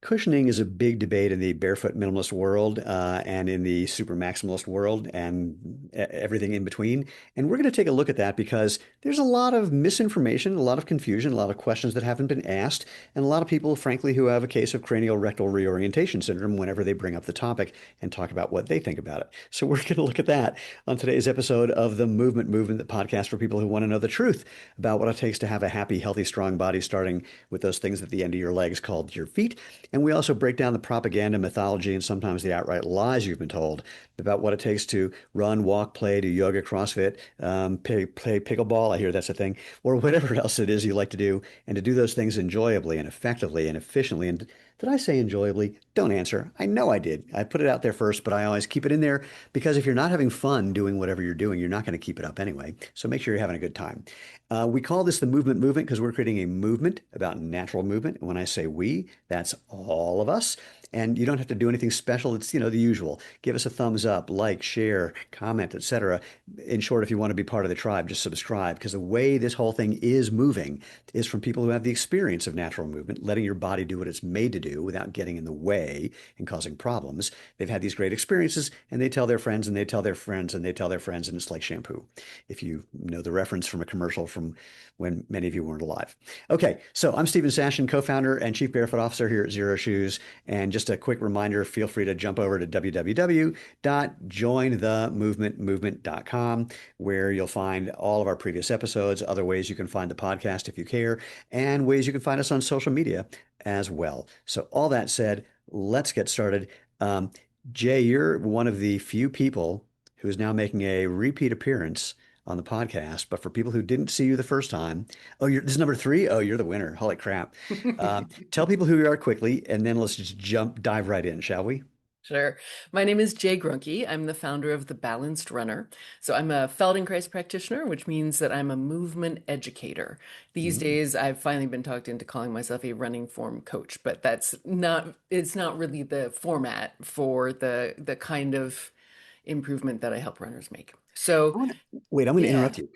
Cushioning is a big debate in the barefoot minimalist world and in the super maximalist world and everything in between. And we're going to take a look at that because there's a lot of misinformation, a lot of confusion, a lot of questions that haven't been asked, and a lot of people, frankly, who have a case of cranial rectal reorientation syndrome whenever they bring up the topic and talk about what they think about it. So we're going to look at that on today's episode of the Movement, the podcast for people who want to know the truth about what it takes to have a happy, healthy, strong body, starting with those things at the end of your legs called your feet. And we also break down the propaganda, mythology, and sometimes the outright lies you've been told about what it takes to run, walk, play, do yoga, CrossFit, play pickleball. I hear that's a thing, or whatever else it is you like to do, and to do those things enjoyably and effectively and efficiently. And did I say enjoyably? Don't answer. I know I did. I put it out there first, but I always keep it in there because if you're not having fun doing whatever you're doing, you're not going to keep it up anyway. So make sure you're having a good time. We call this the movement because we're creating a movement about natural movement. And when I say we, that's all of us. And you don't have to do anything special. It's, the usual. Give us a thumbs up, like, share, comment, etc. In short, if you want to be part of the tribe, just subscribe because the way this whole thing is moving is from people who have the experience of natural movement, letting your body do what it's made to do without getting in the way and causing problems. They've had these great experiences and they tell their friends and they tell their friends and they tell their friends, and it's like shampoo. If you know the reference from a commercial from when many of you weren't alive. Okay, so I'm Steven Sashen, co-founder and chief barefoot officer here at Zero Shoes. And just a quick reminder, feel free to jump over to www.jointhemovementmovement.com, where you'll find all of our previous episodes, other ways you can find the podcast if you care, and ways you can find us on social media as well. So all that said, let's get started. Jay, you're one of the few people who is now making a repeat appearance on the podcast. But for people who didn't see you the first time, this is number 3. Oh, you're the winner. Holy crap. Tell people who you are quickly, and then let's just dive right in, shall we? Sure. My name is Jae Gruenke. I'm the founder of The Balanced Runner. So I'm a Feldenkrais practitioner, which means that I'm a movement educator. These days, I've finally been talked into calling myself a running form coach, but it's not really the format for the kind of improvement that I help runners make. So, Wait, I'm going to yeah. interrupt you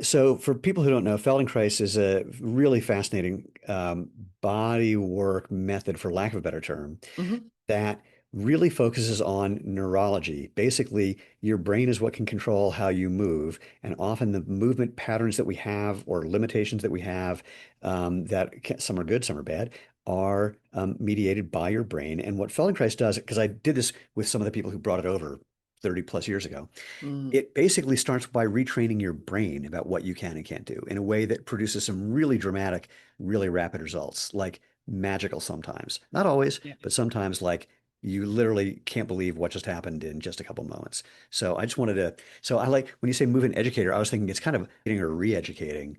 so for people who don't know, Feldenkrais is a really fascinating body work method, for lack of a better term, Mhm. that really focuses on neurology. Basically, your brain is what can control how you move, and often the movement patterns that we have or limitations that we have, some are good, some are bad, are mediated by your brain. And what Feldenkrais does, because I did this with some of the people who brought it over 30 plus years ago, Mm. it basically starts by retraining your brain about what you can and can't do in a way that produces some really dramatic, really rapid results, like magical sometimes. Not always, Yeah. but sometimes like you literally can't believe what just happened in just a couple moments. So I just wanted to, so I like when you say movement educator, I was thinking it's kind of getting or re-educating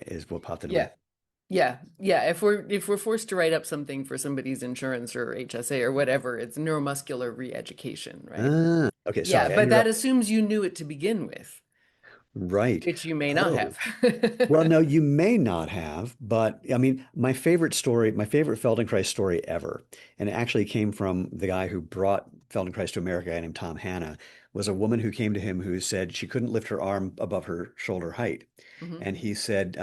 is what popped into my. Yeah. Yeah, yeah. If we're forced to write up something for somebody's insurance or HSA or whatever, it's neuromuscular re-education, right? Okay, Yeah, sorry, I but that interrupted. assumes you knew it to begin with, Right. which you may not Oh, have. well, no, you may not have, but I mean, my favorite story, my favorite Feldenkrais story ever, and it actually came from the guy who brought Feldenkrais to America, a guy named Tom Hanna, was a woman who came to him who said she couldn't lift her arm above her shoulder height. Mhm. And he said,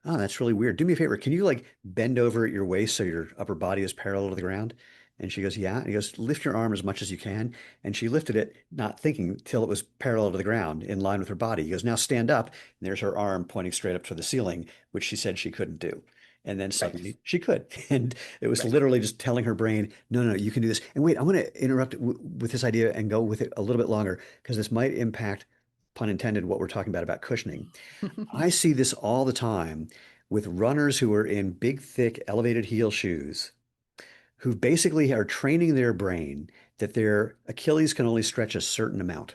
"Oh, that's really weird. Do me a favor. Can you like bend over at your waist so your upper body is parallel to the ground?" And she goes, "Yeah." And he goes, "Lift your arm as much as you can." And she lifted it, not thinking, till it was parallel to the ground in line with her body. He goes, "Now stand up." And there's her arm pointing straight up to the ceiling, which she said she couldn't do. And then Right, suddenly she could. And it was right. literally just telling her brain, no, no, you can do this. And wait, I want to interrupt with this idea and go with it a little bit longer because this might impact, pun intended, what we're talking about cushioning. I see this all the time with runners who are in big, thick, elevated heel shoes who basically are training their brain that their Achilles can only stretch a certain amount.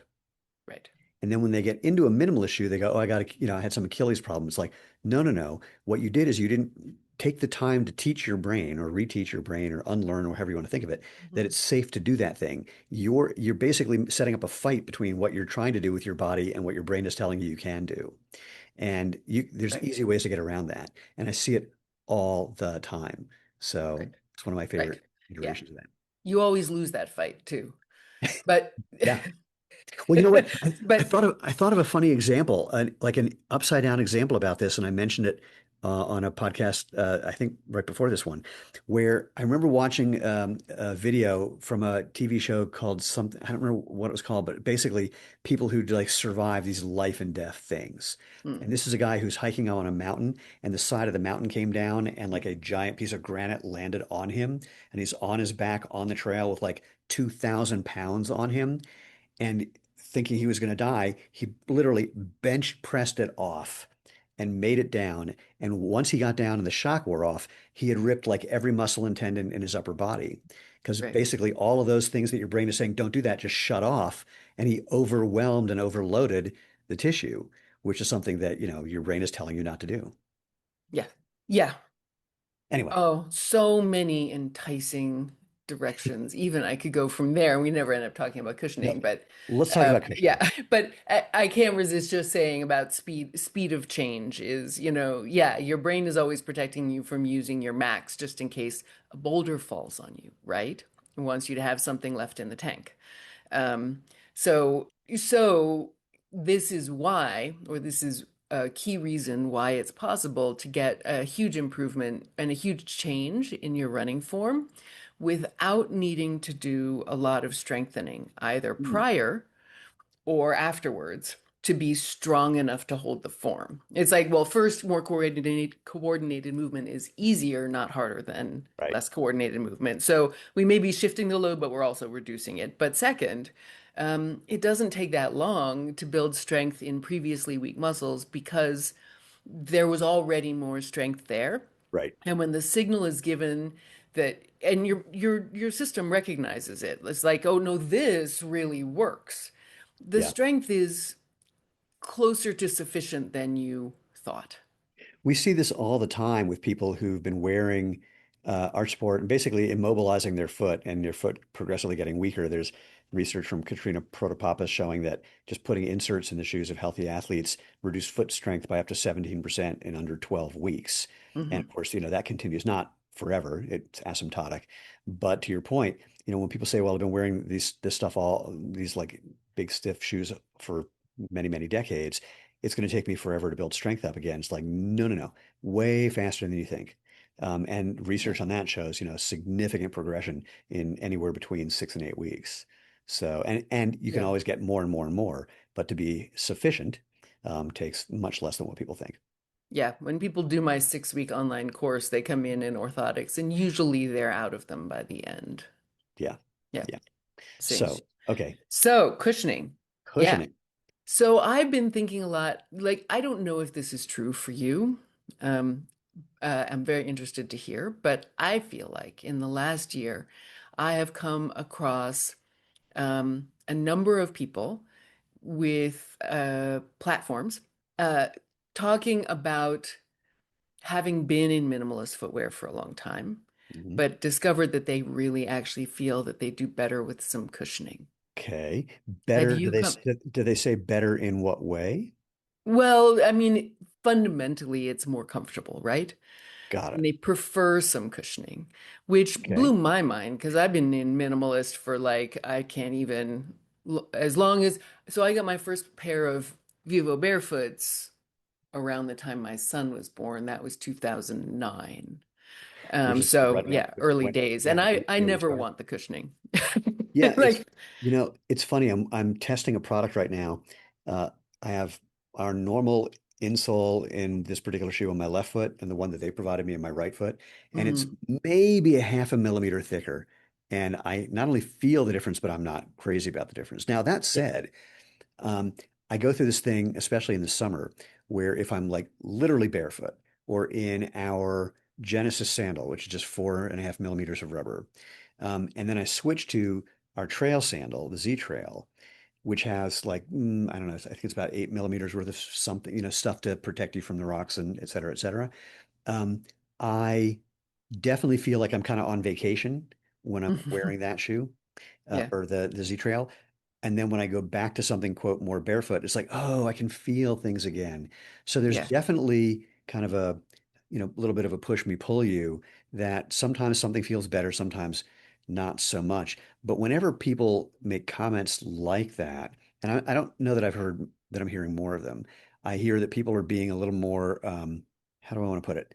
Right. And then when they get into a minimalist shoe, they go, "Oh, I got to, I had some Achilles problem." It's like, no, no, no. What you did is you didn't take the time to teach your brain or reteach your brain or unlearn or however you want to think of it, that Mhm. it's safe to do that thing. You're basically setting up a fight between what you're trying to do with your body and what your brain is telling you you can do. And there's Right, easy ways to get around that. And I see it all the time. So right, it's one of my right. favorite Yeah. iterations of that. You always lose that fight too. But Yeah. Well, you know what? I but thought of a funny example, like an upside down example about this, and I mentioned it on a podcast, I think right before this one, where I remember watching a video from a TV show called something, I don't remember what it was called, but basically people who like survive these life and death things. Mm, And this is a guy who's hiking on a mountain, and the side of the mountain came down, and like a giant piece of granite landed on him, and he's on his back on the trail with like 2,000 pounds on him. And thinking he was going to die, he literally bench pressed it off and made it down. And once he got down and the shock wore off, he had ripped like every muscle and tendon in his upper body. Because right. basically, all of those things that your brain is saying, don't do that, just shut off. And he overwhelmed and overloaded the tissue, which is something that, your brain is telling you not to do. Yeah. Yeah. Anyway, Oh, so many enticing directions. Even I could go from there. We never end up talking about no, cushioning, but let's talk about cushioning. yeah, but I can't resist just saying about speed of change is, yeah, your brain is always protecting you from using your max just in case a boulder falls on you, right? It wants you to have something left in the tank. Um, so this is why, or this is a key reason why it's possible to get a huge improvement and a huge change in your running form without needing to do a lot of strengthening, either Hmm, prior or afterwards to be strong enough to hold the form. It's like, well, first, more coordinated movement is easier, not harder than right, less coordinated movement. So we may be shifting the load, but we're also reducing it. But second, it doesn't take that long to build strength in previously weak muscles because there was already more strength there. right. And when the signal is given that, and your system recognizes it, it's like, oh no, this really works. The Yeah. strength is closer to sufficient than you thought. We see this all the time with people who've been wearing arch support and basically immobilizing their foot and their foot progressively getting weaker. There's research from Katrina Protopopoulos showing that just putting inserts in the shoes of healthy athletes reduce foot strength by up to 17% in under 12 weeks. And of Hmm. course, that continues not forever. It's asymptotic. But to your point, when people say, well, I've been wearing this stuff these like big stiff shoes for many, many decades, it's going to take me forever to build strength up again. It's like, no, no, no, way faster than you think. And Yeah. research on that shows, significant progression in anywhere between 6 and 8 weeks. So, and you can Yeah. always get more and more and more, but to be sufficient takes much less than what people think. Yeah. When people do my 6 week online course, they come in orthotics and usually they're out of them by the end. Yeah, Yeah. yeah. Same. So, okay, So cushioning. Yeah. cushioning. So I've been thinking a lot, like, I don't know if this is true for you. Um, I'm very interested to hear, but I feel like in the last year, I have come across a number of people with platforms uh, talking about having been in minimalist footwear for a long time, Mhm. but discovered that they really actually feel that they do better with some cushioning. Okay, Have better. you come? Do they say better in what way? Well, I mean, fundamentally, it's more comfortable, right? Got And it. they prefer some cushioning, which blew Okay. my mind because I've been in minimalist for like, I can't even, as long as, so I got my first pair of Vivo Barefoots around the time my son was born. That was 2009. Which is So right enough yeah, early days. And I when we never started. want the cushioning. Yeah, Like, it's funny. I'm testing a product right now. I have our normal insole in this particular shoe on my left foot and the one that they provided me on my right foot, and it's mhm, maybe a half a millimeter thicker. And I not only feel the difference, but I'm not crazy about the difference. Now, that yeah. said, um, I go through this thing, especially in the summer, where if I'm like literally barefoot or in our Genesis sandal, which is just 4.5 millimeters of rubber, and then I switch to our trail sandal, the Z Trail, which has like, I don't know, I think it's about 8 millimeters worth of something, stuff to protect you from the rocks and et cetera, et cetera. Um, I definitely feel like I'm kind of on vacation when I'm wearing that shoe Yeah, or the Z Trail. And then when I go back to something, quote, more barefoot, it's like, oh, I can feel things again. So there's yeah. definitely kind of a, little bit of a push me, pull you that sometimes something feels better, sometimes not so much. But whenever people make comments like that, and I don't know that I'm hearing more of them. I hear that people are being a little more how do I want to put it?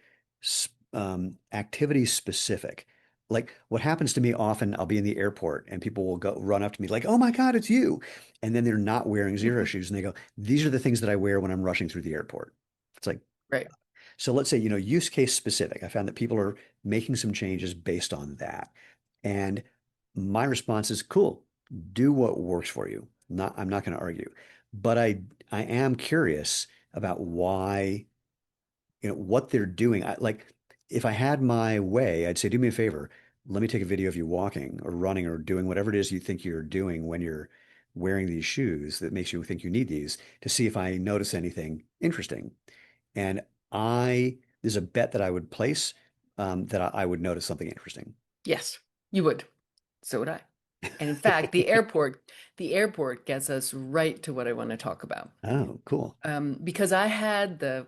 Activity specific. Like what happens to me often, I'll be in the airport and people will go run up to me like, "Oh my God, it's you!" And then they're not wearing zero shoes, and they go, "These are the things that I wear when I'm rushing through the airport." It's like, Right. so let's say, use case specific. I found that people are making some changes based on that, and my response is, "Cool, do what works for you." I'm not going to argue, but I am curious about why what they're doing. Like if I had my way, I'd say, do me a favor, let me take a video of you walking or running or doing whatever it is you think you're doing when you're wearing these shoes that makes you think you need these to see if I notice anything interesting. And there's a bet that I would place that I would notice something interesting. Yes, you would. So would I. And in fact, the airport gets us right to what I want to talk about. Oh, cool. Because I had the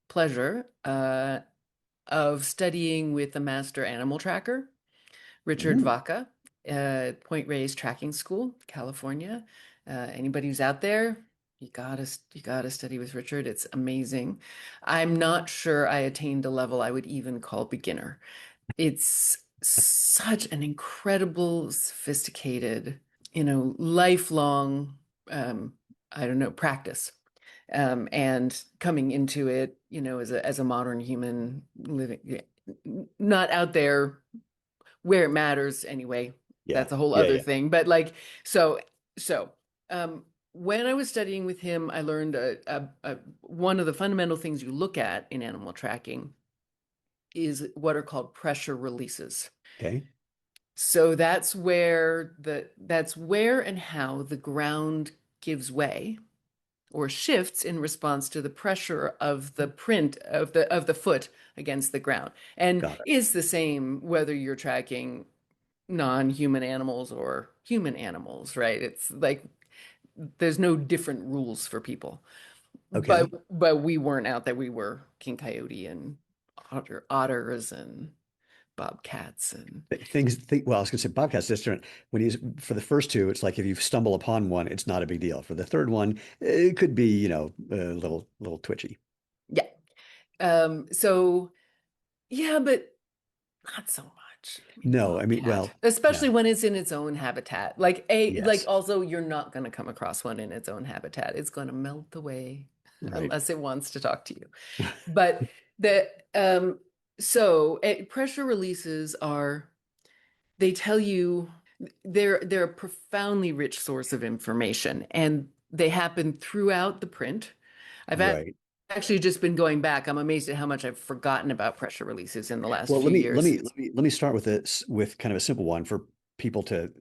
pleasure of studying with the master animal tracker, Richard Ooh, Vaca, Point Reyes Tracking School, California. Anybody who's out there, you gotta study with Richard. It's amazing. I'm not sure I attained a level I would even call beginner. It's such an incredible, sophisticated, lifelong, um, I don't know, practice. And coming into it, as a modern human living, not out there where it matters anyway. yeah, That's a whole yeah, other yeah. thing. But like, so when I was studying with him, I learned one of the fundamental things you look at in animal tracking is what are called pressure releases. Okay, So that's where and how the ground gives way or shifts in response to the pressure of the print of the foot against the ground, and got it. is the same whether you're tracking non-human animals or human animals, right? It's like there's no different rules for people. But Okay. but we weren't out there. We were king coyote and otters and bobcats and Well, I was going to say Bobcat's different. For the first two, it's like if you stumble upon one, it's not a big deal. For the third one, it could be, a little twitchy. yeah. So yeah, but not so much. I mean, No, I mean, bobcat, well, especially no, when it's in its own habitat. Like yes, also you're not going to come across one in its own habitat. It's going to melt away right. unless it wants to talk to you. But the pressure releases they tell you they're a profoundly rich source of information, and they happen throughout the print. I've Right. actually just been going back. I'm amazed at how much I've forgotten about pressure releases in the last Well, few years. let me start with this with kind of a simple one for people to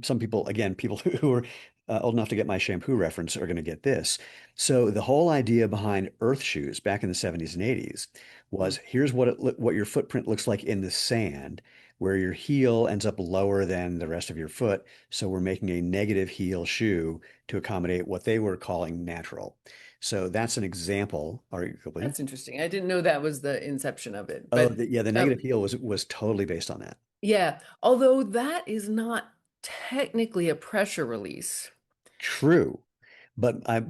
some people, again, people who are old enough to get my shampoo reference are going to get this. So the whole idea behind earth shoes back in the 70s and 80s Mm. was here's what your footprint looks like in the sand, where your heel ends up lower than the rest of your foot. So we're making a negative heel shoe to accommodate what they were calling natural. So that's an example, arguably. That's interesting. I didn't know that was the inception of it. Oh, But yeah, the negative um, heel was totally based on that. yeah, although that is not technically a pressure release. True. But I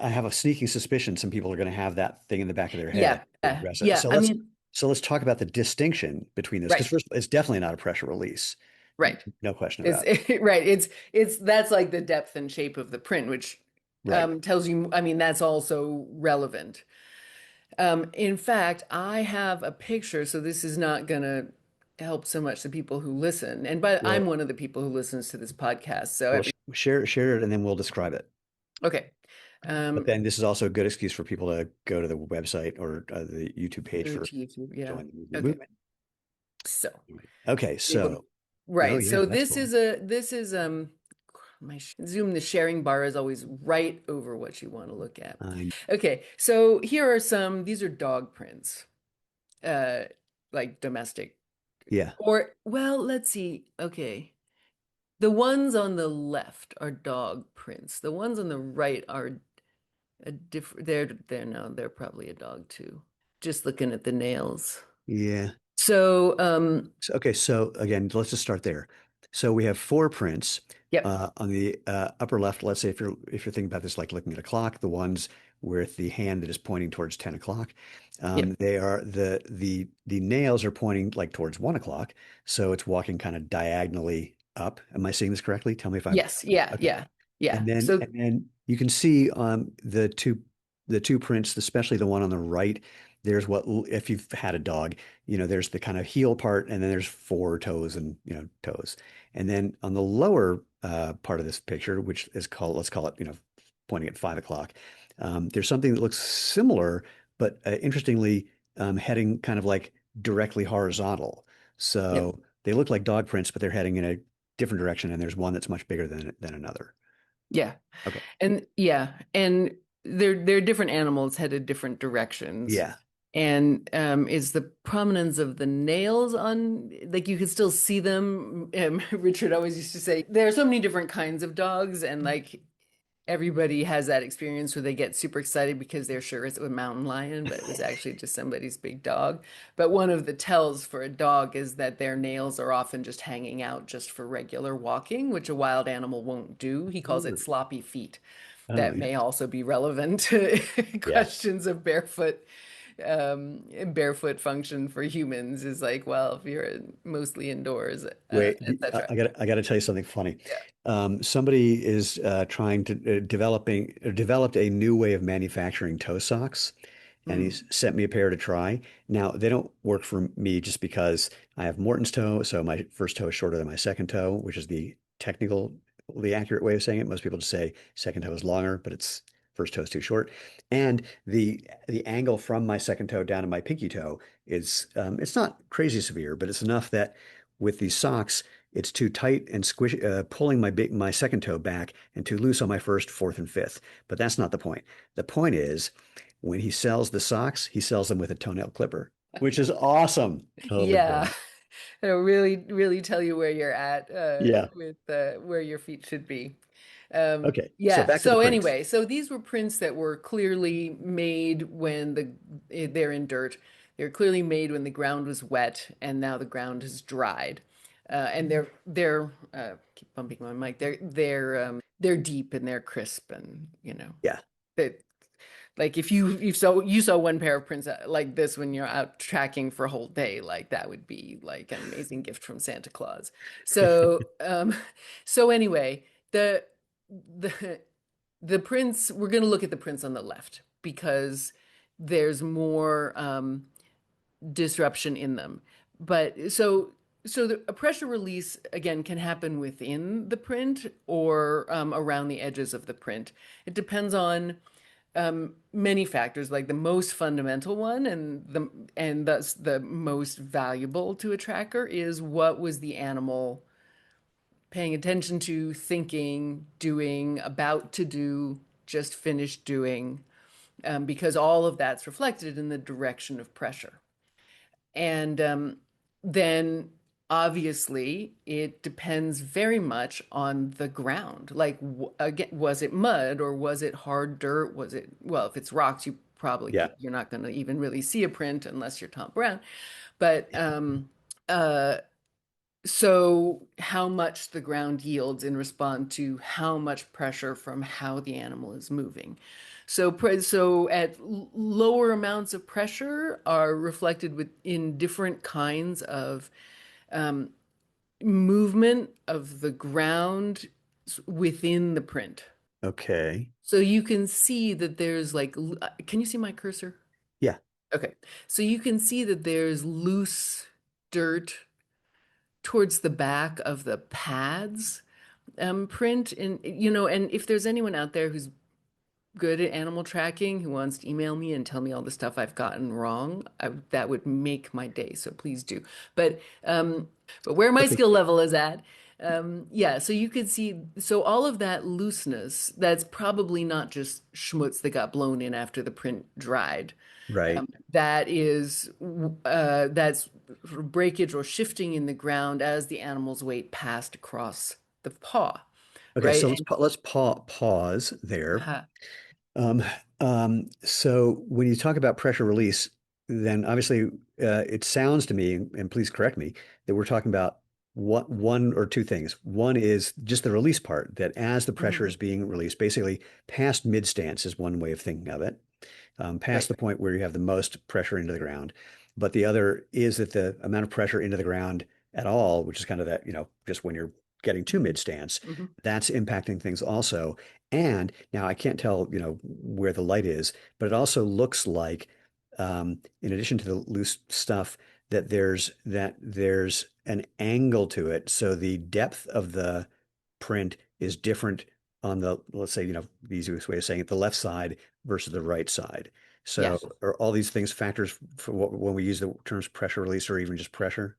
have a sneaking suspicion some people are going to have that thing in the back of their head Yeah, to address it. yeah. I mean, So let's talk about the distinction between this because right, first it's definitely not a pressure release. right. No question It's about it. right. It's that's like the depth and shape of the print, which Right. tells you. I mean, that's also relevant. In fact, I have a picture, so this is not gonna help so much the people who listen. And but I'm Well, one of the people who listens to this podcast. So well, share it and then we'll describe it. okay. But Um, then this is also a good excuse for people to go to the website or the YouTube page go for to YouTube. Yeah. join the Okay. movement. So Okay, able, so oh right. yeah, So that's this cool. is my Zoom, the sharing bar is always right over what you want to look at. I Okay, so here are these are dog prints, uh, like domestic, yeah, or, well, let's see. Okay. The ones on the left are dog prints. The ones on the right are a different, they're no, they're probably a dog too. Just looking at the nails. yeah. So, Okay, so again, let's just start there. So we have four prints yep. on the upper left. Let's say if you're thinking about this like looking at a clock, the ones with the hand that is pointing towards 10 o'clock. Yep. They are the nails are pointing like towards 1 o'clock, so it's walking kind of diagonally up. Am I seeing this correctly? Tell me if I'm Yes. Yeah. okay. Yeah. Yeah. And then So, and then you can see the two prints, especially the one on the right. There's if you've had a dog, there's the kind of heel part, and then there's four toes and toes. And then on the lower part of this picture, which is called, let's call it, pointing at 5 o'clock, there's something that looks similar, but interestingly, heading kind of like directly horizontal. yep. So they look like dog prints, but they're heading in a different direction, and there's one that's much bigger than another. Yeah. Okay. And yeah, and they're different animals headed different directions. Yeah. And is the prominence of the nails on, like you could still see them. Richard always used to say there are so many different kinds of dogs, and like everybody has that experience where they get super excited because they're sure it's a mountain lion, but it was actually just somebody's big dog. But one of the tells for a dog is that their nails are often just hanging out just for regular walking, which a wild animal won't do. He calls it Ooh. sloppy feet. Oh, That yeah. may also be relevant to Yeah. questions of barefoot function for humans is like, well, if you're mostly indoors, Wait, etc. I got to tell you something funny. Yeah. Somebody is trying to developed a new way of manufacturing toe socks, and Mm. he's sent me a pair to try. Now, they don't work for me just because I have Morton's toe, so my first toe is shorter than my second toe, which is the accurate way of saying it. Most people just say second toe is longer, but it's first toe is too short. And the angle from my second toe down to my pinky toe is it's not crazy severe, but it's enough that with these socks, it's too tight and squishy, pulling my second toe back, and too loose on my first, fourth, and fifth. But that's not the point. The point is, when he sells the socks, he sells them with a toenail clipper, which is awesome. Totally Yeah. great. It'll really tell you where you're at Yeah. with where your feet should be. Okay. So Yeah. back to the So prints. anyway, so these were prints that were clearly made when they're in dirt. They're clearly made when the ground was wet, and now the ground has dried. And they're keep bumping my mic. They're deep and they're crisp, and Yeah. that like if you saw one pair of prints like this when you're out tracking for a whole day, like that would be like an amazing gift from Santa Claus. So so anyway, the the prints, we're going to look at the prints on the left because there's more disruption in them. But a pressure release again can happen within the print or around the edges of the print. It depends on many factors, like the most fundamental one and thus the most valuable to a tracker is what was the animal paying attention to, thinking, doing, about to do, just finished doing, because all of that's reflected in the direction of pressure. And then obviously it depends very much on the ground. Like, again, was it mud or was it hard dirt? Well, if it's rocks, Yeah. you're not going to even really see a print unless you're Tom Brown. But uh, so how much the ground yields in response to how much pressure from how the animal is moving. So at lower amounts of pressure are reflected in different kinds of movement of the ground within the print. Okay. So you can see that there's like, can you see my cursor? Yeah. Okay. So you can see that there's loose dirt towards the back of the pads print. And if there's anyone out there who's good at animal tracking who wants to email me and tell me all the stuff I've gotten wrong, that would make my day. So please do. But where my Okay. skill level is at, yeah. So you could see, so all of that looseness, that's probably not just schmutz that got blown in after the print dried. Right. That's breakage or shifting in the ground as the animal's weight passed across the paw, Okay. right? So let's pause there. Uh, Um, so when you talk about pressure release, then obviously it sounds to me, and please correct me, that we're talking about one or two things. One is just the release part, that as the pressure Hmm. is being released, basically past mid stance is one way of thinking of it, past Right. the point where you have the most pressure into the ground. But the other is that the amount of pressure into the ground at all, which is kind of that, just when you're getting to mid stance, Hmm. that's impacting things also. And now I can't tell, where the light is, but it also looks like, in addition to the loose stuff, that there's an angle to it. So the depth of the print is different on the, let's say, the easiest way of saying it, the left side versus the right side. So Yes. are all these things factors for when we use the terms pressure release or even just pressure?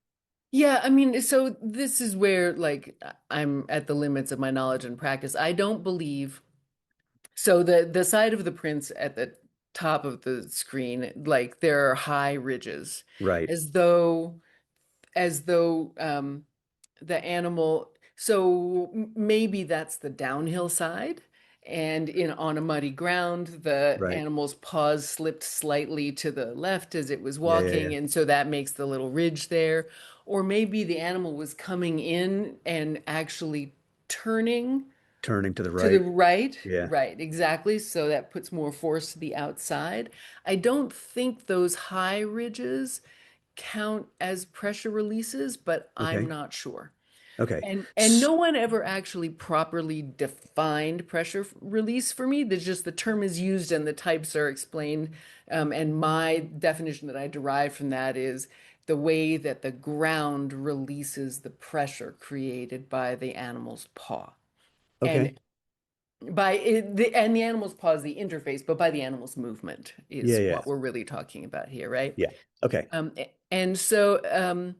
Yeah, I mean, so this is where like I'm at the limits of my knowledge and practice. I don't believe so the side of the prints at the top of the screen, like there are high ridges, Right, as though as though the animal, so maybe that's the downhill side, and in on a muddy ground the right. animal's paws slipped slightly to the left as it was Yeah, yeah, yeah. walking, and so that makes the little ridge there. Or maybe the animal was coming in and actually turning Turning to the to the right. right. Yeah. Right, exactly, so that puts more force to the outside. I don't think those high ridges count as pressure releases, but I'm Okay. not sure. Okay. And no one ever actually properly defined pressure release for me. There's just the term is used and the types are explained. And my definition that I derive from that is the way that the ground releases the pressure created by the animal's paw. And Okay. and the animal's paw is the interface, but by the animal's movement Yeah, is yeah. what we're really talking about here, right? Yeah. Okay. And so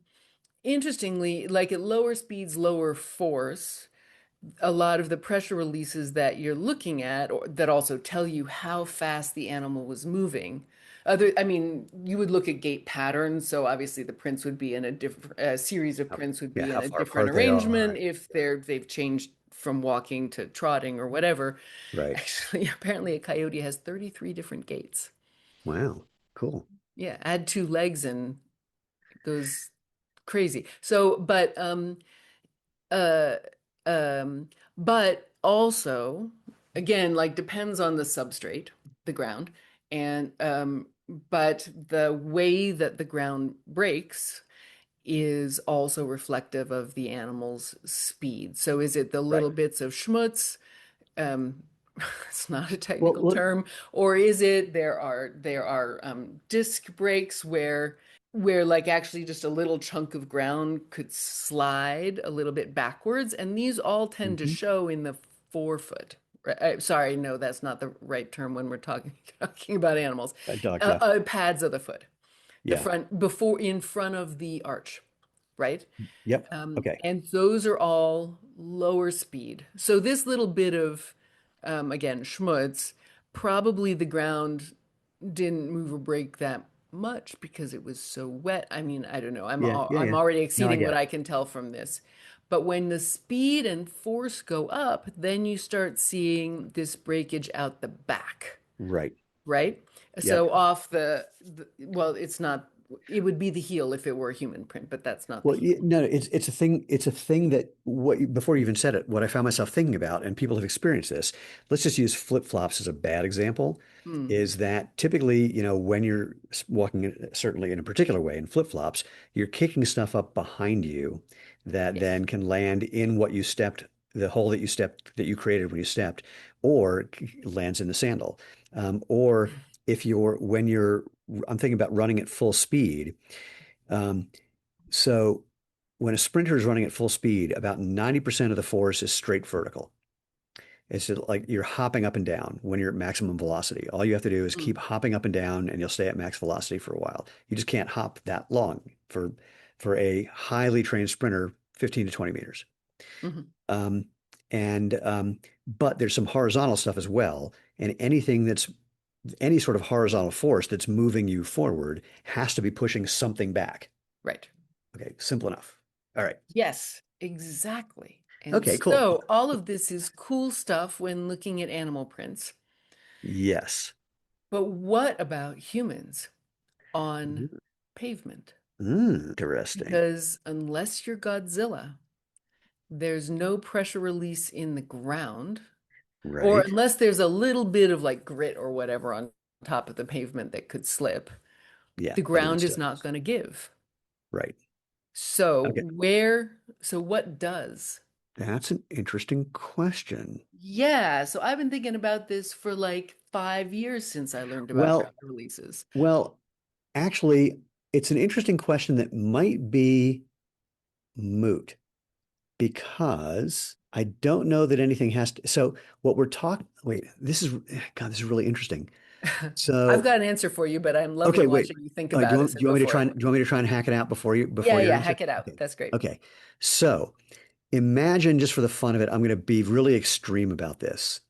interestingly, like at lower speeds, lower force, a lot of the pressure releases that you're looking at, or that also tell you how fast the animal was moving. I mean, you would look at gait patterns, so obviously the prints would be in a different, a series of How, prints would yeah, be in how a far different apart they arrangement are. if Yeah. they've changed from walking to trotting or whatever. Right. Actually, apparently a coyote has 33 different gaits. Wow. Cool. Yeah, add two legs and it goes crazy. So, uh, um, but also, again, like depends on the substrate, the ground, and but the way that the ground breaks is also reflective of the animal's speed. So is it the Right. little bits of schmutz? Um, it's not a Well, technical look. term, or is it there are disc breaks where like actually just a little chunk of ground could slide a little bit backwards, and these all tend to Mhm. show in the forefoot. Sorry, no, that's not the right term when we're talking about animals. Dog, yeah. Pads of the foot, the Yeah. front before in front of the arch, right? Yep. Okay. And those are all lower speed. So this little bit of, again, schmutz, probably the ground didn't move or break that much because it was so wet. I mean, I don't know. Yeah. Yeah. I'm Yeah. already No, I exceeding get what it. I can tell from this. But when the speed and force go up, then you start seeing this breakage out the back, Right. right? So Yep. off well, it's not, it would be the heel if it were a human print, but that's not the Well, heel. no, it's a thing. It's a thing that before you even said it, what I found myself thinking about, and people have experienced this. Let's just use flip-flops as a bad example. Hmm. Is that typically, when you're walking, certainly in a particular way in flip-flops, you're kicking stuff up behind you that Yes. then can land in what you stepped, the hole that you stepped, that you created when you stepped, or lands in the sandal. Or if you're when you're, I'm thinking about running at full speed. Um, so when a sprinter is running at full speed, about 90% of the force is straight vertical. It's just like you're hopping up and down when you're at maximum velocity. All you have to do is Mm, keep hopping up and down and you'll stay at max velocity for a while. You just can't hop that long for a highly trained sprinter, 15 to 20 meters. mhm. Um, and but there's some horizontal stuff as well. And anything that's any sort of horizontal force that's moving you forward has to be pushing something back. Right. Okay, simple enough. All right. Yes, exactly. And Okay, cool. so all of this is cool stuff when looking at animal prints. Yes. But what about humans on pavement? Interesting. because unless you're Godzilla, there's no pressure release in the ground, or Right. unless there's a little bit of like grit or whatever on top of the pavement that could slip, Yeah. the Everything ground is not sticks. going to give. Right. So Okay. what does? That's an interesting question. Yeah, so I've been thinking about this for like 5 years since I learned about Well, pressure releases. well, actually, it's an interesting question that might be moot because I don't know that anything has to. So what we're talking, wait, God, this is really interesting. I've So, got an answer for you, but I'm loving okay, wait. watching you think Do about you it, want, so do you go want me to for try it. and do you want me to try and hack it out Yeah, before your yeah, answer? hack it out. Okay. That's great. Okay. So imagine just for the fun of it, I'm going to be really extreme about this.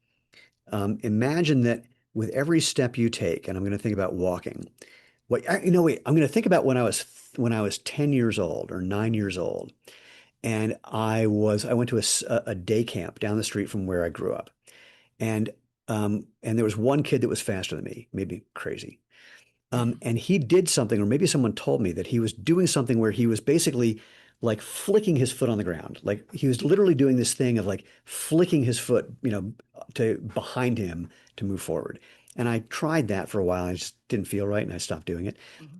Imagine that with every step you take, and I'm going to think about walking. Wait, I'm going to think about when I was 10 years old or 9 years old, and I went to a day camp down the street from where I grew up, and there was one kid that was faster than me, maybe crazy. And he did something, or maybe someone told me that he was doing something where he was basically like flicking his foot on the ground. Like he was literally doing this thing of like flicking his foot, to behind him to move forward. And I tried that for a while. And I just didn't feel right, and I stopped doing it.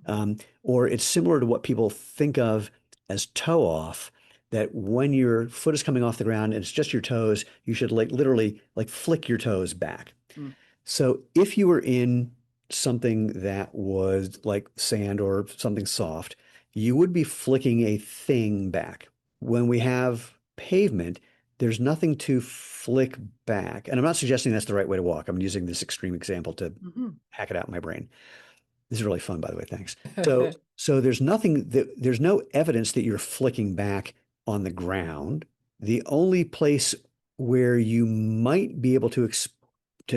Mhm. Or it's similar to what people think of as toe off. That when your foot is coming off the ground and it's just your toes, you should like literally like flick your toes back. Mm. So if you were in something that was like sand or something soft, you would be flicking a thing back. When we have pavement, there's nothing to flick back. And I'm not suggesting that's the right way to walk. I'm using this extreme example to Mhm. hack it out in my brain. This is really fun, by the way. Thanks. So there's no evidence that you're flicking back on the ground. The only place where you might be able to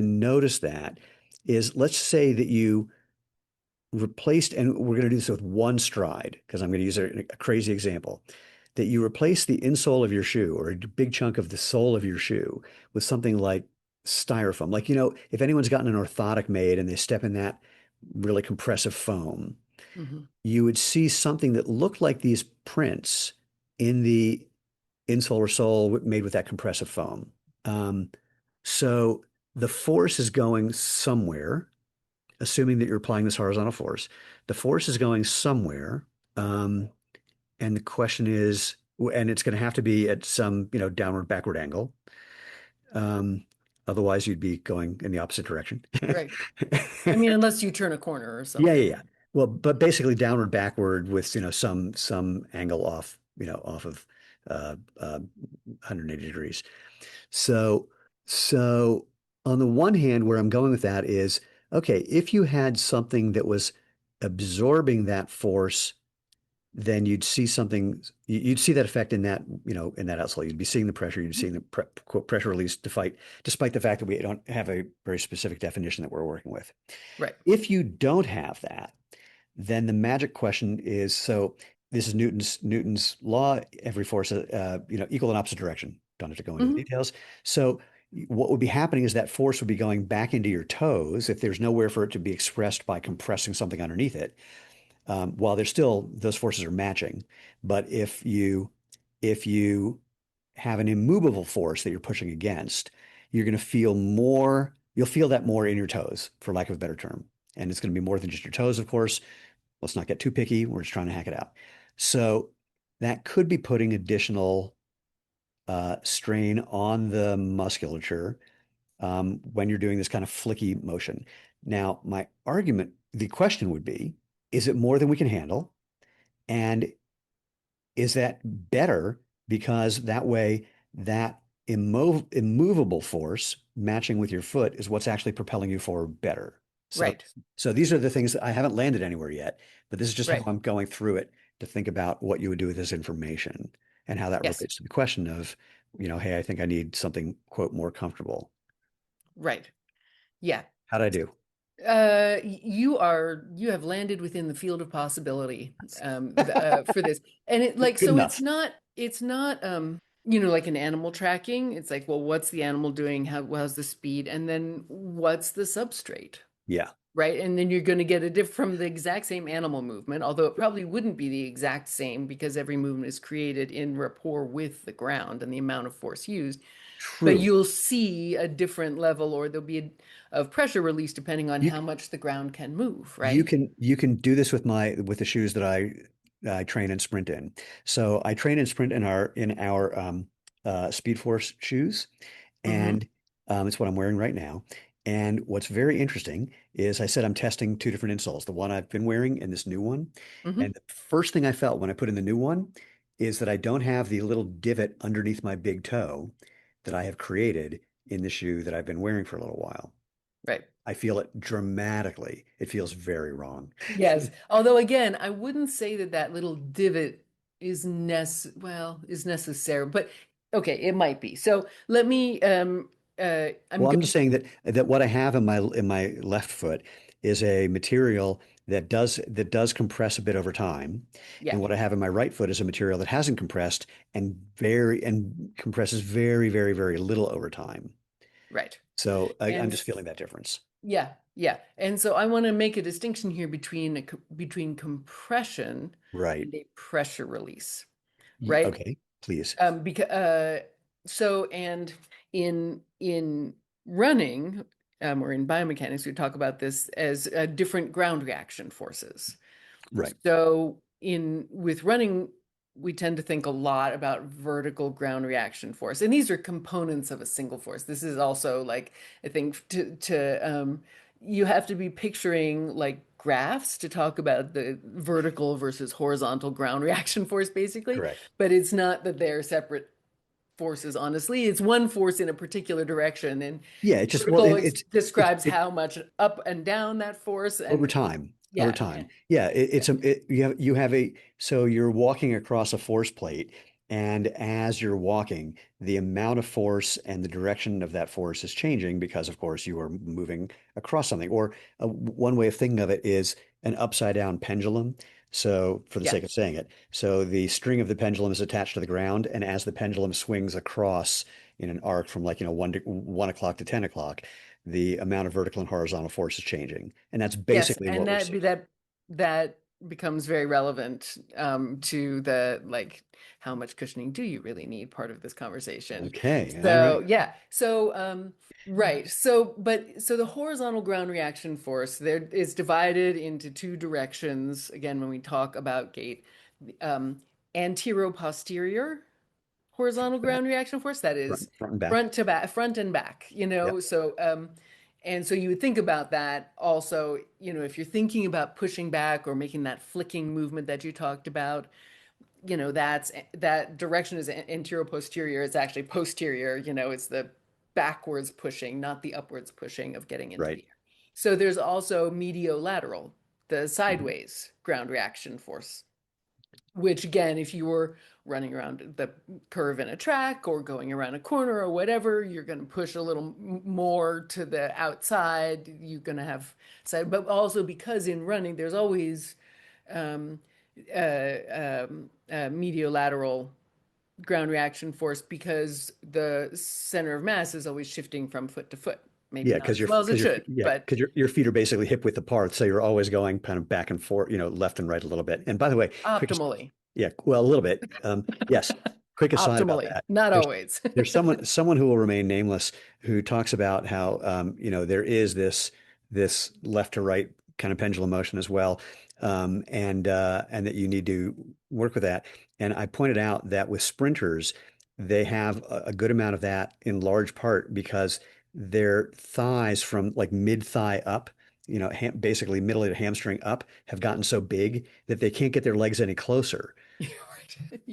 notice that is, let's say that you replaced, and we're going to do this with one stride because I'm going to use a crazy example, that you replace the insole of your shoe or a big chunk of the sole of your shoe with something like styrofoam. Like, if anyone's gotten an orthotic made and they step in that really compressive foam, Mhm. you would see something that looked like these prints in the insole or sole made with that compressive foam. Um, so the force is going somewhere, assuming that you're applying this horizontal force. The force is going somewhere. Um, and the question is, and it's going to have to be at some, downward backward angle. Um, Otherwise, you'd be going in the opposite direction. Right. I mean, unless you turn a corner or Yeah, yeah, yeah. something. Well, but basically downward backward with, some angle off, off of 180 degrees. So, so on the one hand, where I'm going with that is, okay, if you had something that was absorbing that force, then you'd see that effect in that outsole. You'd be seeing the pressure, you'd be seeing the quote, pressure release despite the fact that we don't have a very specific definition that we're working with. Right. If you don't have that, then the magic question is, so this is Newton's law, every force, equal in opposite direction. Don't have to go into the Hmm. details. So what would be happening is that force would be going back into your toes if there's nowhere for it to be expressed by compressing something underneath it. While there's still those forces are matching, but if you have an immovable force that you're pushing against, you're going to feel more. You'll feel that more in your toes, for lack of a better term, and it's going to be more than just your toes, of course. Let's not get too picky. We're just trying to hack it out. So that could be putting additional strain on the musculature when you're doing this kind of flicky motion. Now, the question would be, is it more than we can handle? And is that better because that way that immovable force matching with your foot is what's actually propelling you forward better. So, Right. so these are the things that I haven't landed anywhere yet, but this is just how Right. I'm going through it to think about what you would do with this information and how that Yes. relates to the question of, hey, I think I need something, quote, more comfortable. Right. Yeah. How'd I do? You have landed within the field of possibility for this. And Good so it's enough. not like an animal tracking. It's like, well, what's the animal doing? How's the speed? And then what's the substrate? Yeah. right? And then you're going to get a diff from the exact same animal movement, although it probably wouldn't be the exact same because every movement is created in rapport with the ground and the amount of force used. But True. you'll see a different level, or there'll be of pressure release depending on You how much the ground can move, you right? can do this with my with the shoes that I train and sprint in. So I train and sprint in our Speed Force shoes, Mm-hmm. and it's what I'm wearing right now. And what's very interesting is I said I'm testing two different insoles, the one I've been wearing and this new one. And Mm-hmm. the first thing I felt when I put in the new one is that I don't have the little divot underneath my big toe that I have created in the shoe that I've been wearing for a little while. Right. I feel it dramatically. It feels very wrong. Yes. Although again, I wouldn't say that that little divot is necessary, but okay, it might be. So let me I'm Well, I'm going just saying that what I have in my left foot is a material that does compress a bit over time, yeah, and what I have in my right foot is a material that hasn't compressed and compresses very little over time. right. So I'm And just feeling that difference. yeah, yeah. And so I want to make a distinction here between between compression Right. and a pressure release, right? Okay, please. Because so and in running or in biomechanics, we talk about this as different ground reaction forces. Right. So in with running, we tend to think a lot about vertical ground reaction force, and these are components of a single force. This is also like I think you have to be picturing like graphs to talk about the vertical versus horizontal ground reaction force, basically. Correct. But it's not that they're separate forces, honestly. It's one force in a particular direction, and Yeah, it just well vertical it's describes how much up and down that force, over and time. Over yeah, time. Yeah, yeah. you have a so you're walking across a force plate, and as you're walking, the amount of force and the direction of that force is changing because, of course, you are moving across something. Or one way of thinking of it is an upside down pendulum. So, for the Yeah. sake of saying it, so the string of the pendulum is attached to the ground, and as the pendulum swings across in an arc from like 1 o'clock to 10 o'clock, the amount of vertical and horizontal force is changing. And that's Yes, basically and what we're seeing. that becomes very relevant to the like how much cushioning do you really need part of this conversation. Okay, all So right. yeah, so right, so the horizontal ground reaction force there is divided into two directions. Again, when we talk about gait, um, antero-posterior horizontal ground reaction force, that is Front and back. front and back, Yep. so and so you would think about that also, if you're thinking about pushing back or making that flicking movement that you talked about, that direction is anterior posterior. It's actually posterior, it's the backwards pushing, not the upwards pushing of getting into the Right. air. So there's also mediolateral, the Mhm. sideways ground reaction force, which again, if you were running around the curve in a track or going around a corner or whatever, you're going to push a little more to the outside. You're going to have side, but also because in running, there's always um, mediolateral ground reaction force because the center of mass is always shifting from foot to foot. Maybe Yeah, not as well as it should, but because your feet are basically hip width apart, so you're always going kind of back and forth, left and right a little bit. And by the way, optimally, yeah, well, a little bit. Yes. Quick aside about optimally, that. not There's always. there's someone who will remain nameless who talks about how there is this left to right kind of pendulum motion as well, and that you need to work with that. And I pointed out that with sprinters, they have a good amount of that in large part because their thighs from like mid thigh up, basically middle of the hamstring up, have gotten so big that they can't get their legs any closer.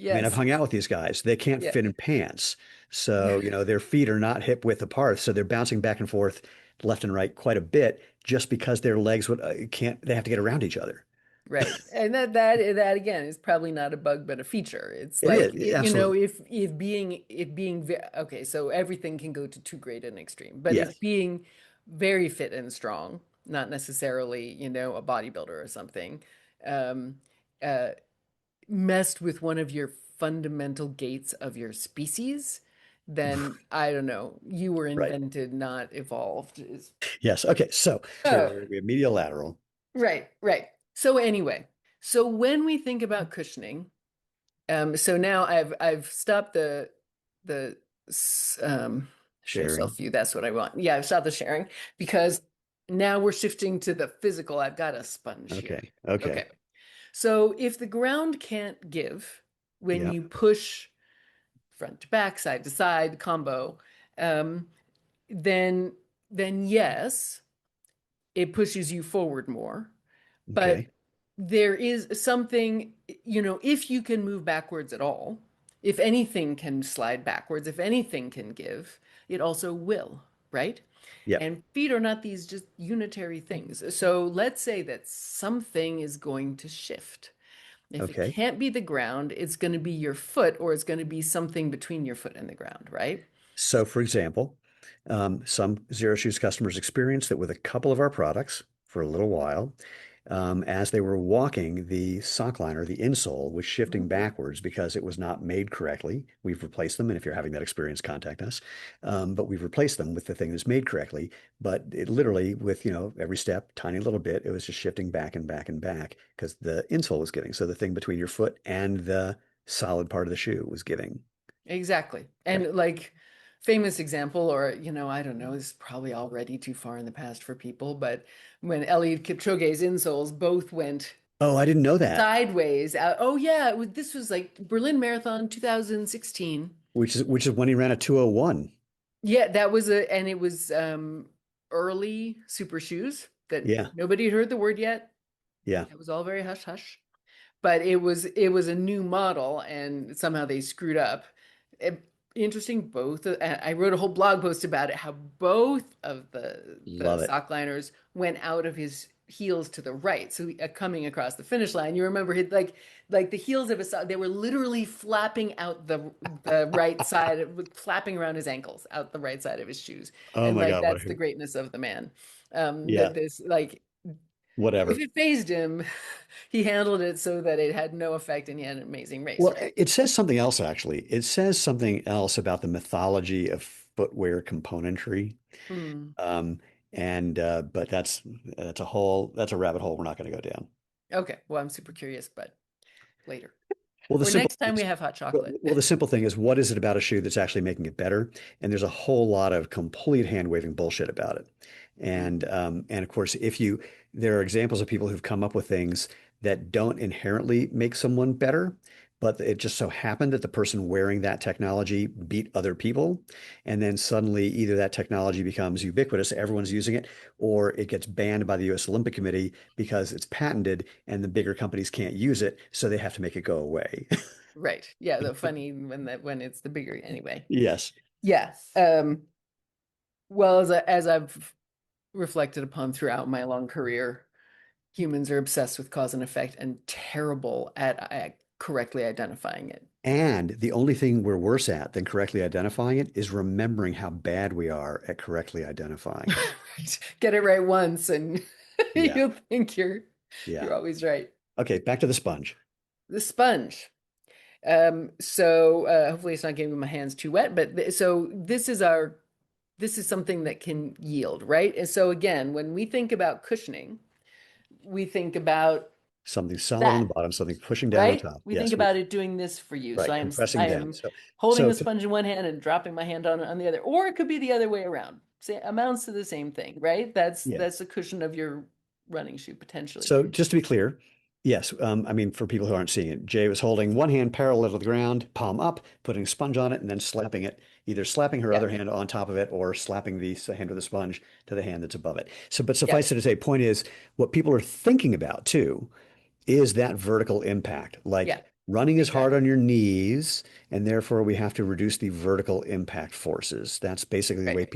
I mean, I've Yes. hung out with these guys. They can't Yeah. fit in pants. So, their feet are not hip width apart. So they're bouncing back and forth left and right quite a bit just because their legs can't, they have to get around each other. Right. And that again is probably not a bug but a feature. It's It like, is. Absolutely. okay, so everything can go to too great an extreme. But if Yes. being very fit and strong, not necessarily, a bodybuilder or something, um messed with one of your fundamental gates of your species, then I don't know. You were Right. invented, not evolved. Yes. Okay. So Oh, we have medial lateral. right, right. So anyway, so when we think about cushioning, so now I've stopped the show Sharing. self view. That's what I want. Yeah, I've stopped the sharing because now we're shifting to the physical. I've got a sponge here. Okay. Okay. Okay. So if the ground can't give when Yeah. you push front to back, side to side combo, um, then then yes, it pushes you forward more. But Okay. there is something, if you can move backwards at all, if anything can slide backwards, if anything can give, it also will, right? Yeah. And feet are not these just unitary things. So let's say that something is going to shift. If it Okay. can't be the ground, it's going to be your foot or it's going to be something between your foot and the ground, right? So, for example, some Zero Shoes customers experienced that with a couple of our products for a little while. As they were walking, the sock liner, the insole, was shifting Mhm. backwards because it was not made correctly. We've replaced them, and if you're having that experience, contact us. But we've replaced them with the thing that's made correctly. But it literally, with every step, tiny little bit, it was just shifting back and back and back because the insole was giving. So the thing between your foot and the solid part of the shoe was giving. Exactly. Okay. And like famous example, or I don't know, this is probably already too far in the past for people, but when Eliud Kipchoge's insoles both went Oh, I didn't know that. sideways out. Oh yeah, this was like Berlin Marathon 2016. Which is when he ran a 201. Yeah, that was and it was early super shoes that Yeah. nobody had heard the word yet. Yeah. It was all very hush hush. But it was a new model and somehow they screwed up. Interesting, both I wrote a whole blog post about it, how both of the Love it. sock liners went out of his heels to the right, so coming across the finish line, you remember like the heels of his sock, they were literally flapping out the right side, flapping around his ankles out the right side of his shoes. Oh And my like God, that's the greatness of the man. yeah, That this like if whatever. it phased him, he handled it so that it had no effect and he had an amazing race, Well, right? it says something else actually. It says something else about the mythology of footwear componentry. Hmm. Um, and but that's a rabbit hole we're not going to go down. Okay. Well, I'm super curious, but later. Well, the Or simple next time we have hot well, chocolate. well, the simple thing is, what is it about a shoe that's actually making it better? And there's a whole lot of complete hand waving bullshit about it. Hmm. And of course, there are examples of people who've come up with things that don't inherently make someone better, but it just so happened that the person wearing that technology beat other people, and then suddenly either that technology becomes ubiquitous, everyone's using it, or it gets banned by the U.S. Olympic Committee because it's patented and the bigger companies can't use it, so they have to make it go away. Right. Yeah, the funny when it's the bigger anyway. Yes. Yeah. Well, as I've reflected upon throughout my long career, humans are obsessed with cause and effect and terrible at correctly identifying it. And the only thing we're worse at than correctly identifying it is remembering how bad we are at correctly identifying it. Right. Get it right once and Yeah. you'll think Yeah. you're always right. Okay, back to the sponge. The sponge. So hopefully it's not getting my hands too wet, but so this is something that can yield, right? And so again, when we think about cushioning, we think about Something solid on the that, bottom, something pushing down on right? top. We think Yes, about it doing this for you. So right, I am compressing I down. am So, holding so the sponge in one hand and dropping my hand on the other, or it could be the other way around. Say amounts to the same thing, right? yeah. That's the cushion of your running shoe potentially. So just to be clear, yes, I mean, for people who aren't seeing it, Jay was holding one hand parallel to the ground, palm up, putting a sponge on it, and then slapping it, either slapping her Yeah, other hand on top of it or slapping the hand with the sponge to the hand that's above it. So, but yeah, suffice it to say, point is, what people are thinking about too is that vertical impact. Like yeah, running is hard on exactly. your knees, and therefore we have to reduce the vertical impact forces. That's basically the way Right,